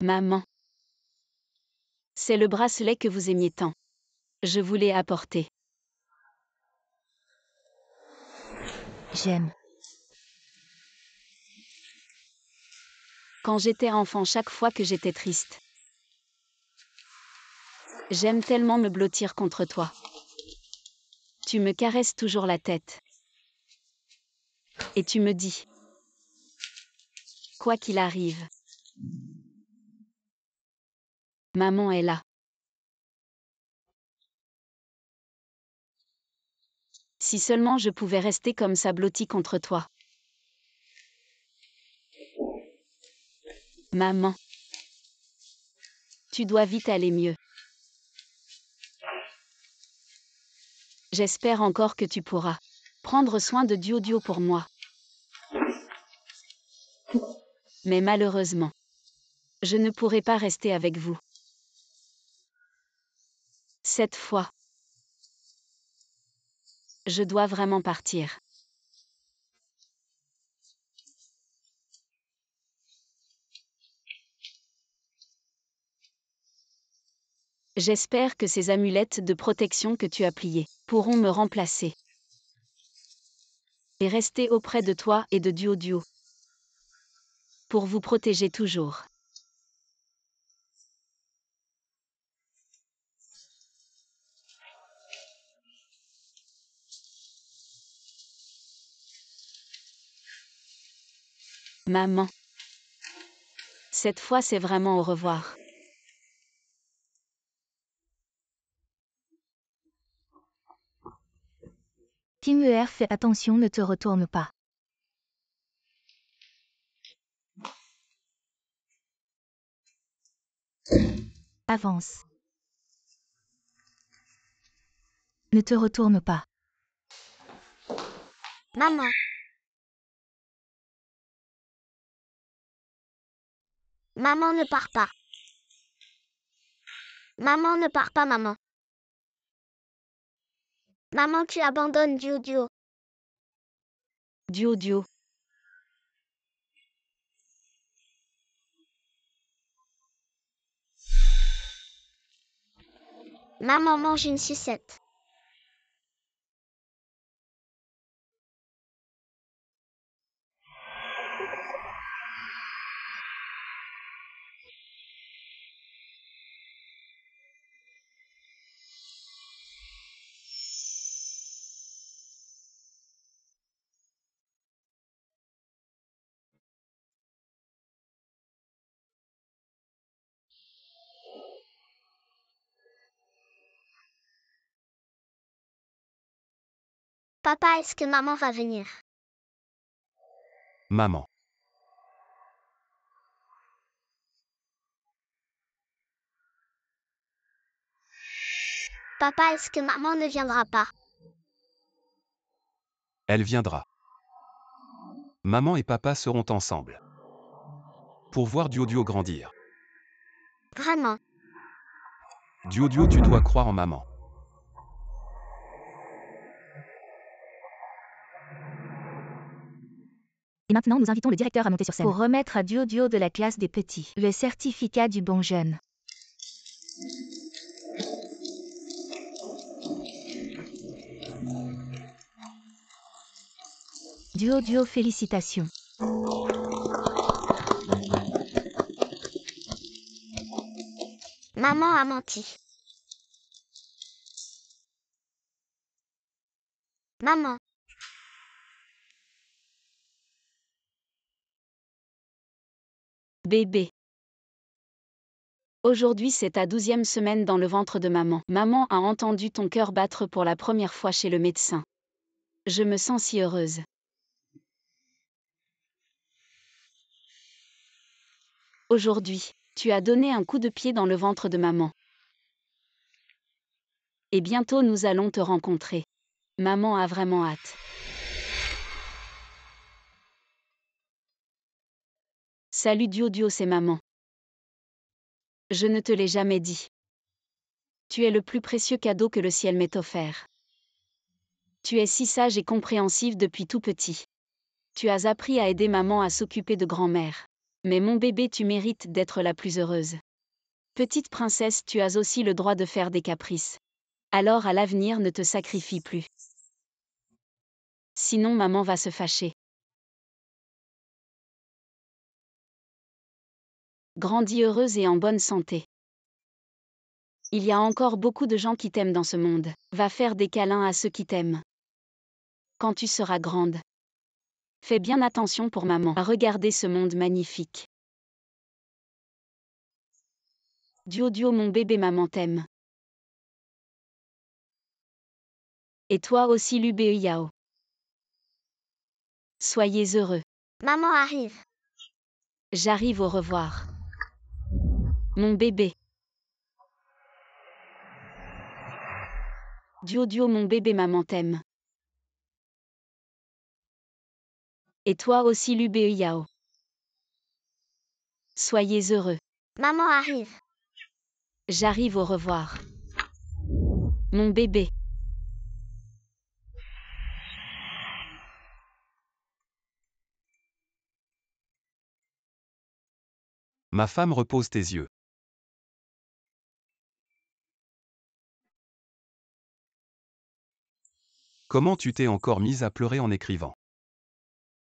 Maman. C'est le bracelet que vous aimiez tant. Je vous l'ai apporté. J'aime. Quand j'étais enfant, chaque fois que j'étais triste. J'aime tellement me blottir contre toi. Tu me caresses toujours la tête. Et tu me dis. Quoi qu'il arrive. Maman est là. Si seulement je pouvais rester comme ça blotti contre toi. Maman. Tu dois vite aller mieux. J'espère encore que tu pourras prendre soin de Dio pour moi. Mais malheureusement, je ne pourrai pas rester avec vous. Cette fois, je dois vraiment partir. J'espère que ces amulettes de protection que tu as pliées pourront me remplacer. Et rester auprès de toi et de Dio. Pour vous protéger toujours. Maman. Cette fois c'est vraiment au revoir. Kim fais attention, ne te retourne pas. Avance. Ne te retourne pas. Maman. Maman ne part pas. Maman ne part pas, maman. Maman, tu abandonnes Dio. Dio. Maman mange une sucette. Papa, est-ce que maman va venir? Maman. Papa, est-ce que maman ne viendra pas? Elle viendra. Maman et papa seront ensemble. Pour voir Dio grandir. Vraiment. Dio, tu dois croire en maman. Et maintenant nous invitons le directeur à monter sur scène. Pour remettre à Dio de la classe des petits le certificat du bon jeune. Dio, félicitations. Maman a menti. Maman. Bébé. Aujourd'hui c'est ta 12e semaine dans le ventre de maman. Maman a entendu ton cœur battre pour la première fois chez le médecin. Je me sens si heureuse. Aujourd'hui, tu as donné un coup de pied dans le ventre de maman. Et bientôt nous allons te rencontrer. Maman a vraiment hâte. Salut Dio, c'est maman. Je ne te l'ai jamais dit. Tu es le plus précieux cadeau que le ciel m'ait offert. Tu es si sage et compréhensive depuis tout petit. Tu as appris à aider maman à s'occuper de grand-mère. Mais mon bébé, tu mérites d'être la plus heureuse. Petite princesse, tu as aussi le droit de faire des caprices. Alors à l'avenir, ne te sacrifie plus. Sinon maman va se fâcher. Grandis heureuse et en bonne santé. Il y a encore beaucoup de gens qui t'aiment dans ce monde. Va faire des câlins à ceux qui t'aiment. Quand tu seras grande. Fais bien attention pour maman à regarder ce monde magnifique. Duo, mon bébé, maman t'aime. Et toi aussi, Lubé Yao. Soyez heureux. Maman arrive. J'arrive, au revoir. Mon bébé. Duo, mon bébé, maman t'aime. Et toi aussi, Lubé Yao. Soyez heureux. Maman arrive. J'arrive, au revoir. Mon bébé. Ma femme, repose tes yeux. Comment tu t'es encore mise à pleurer en écrivant?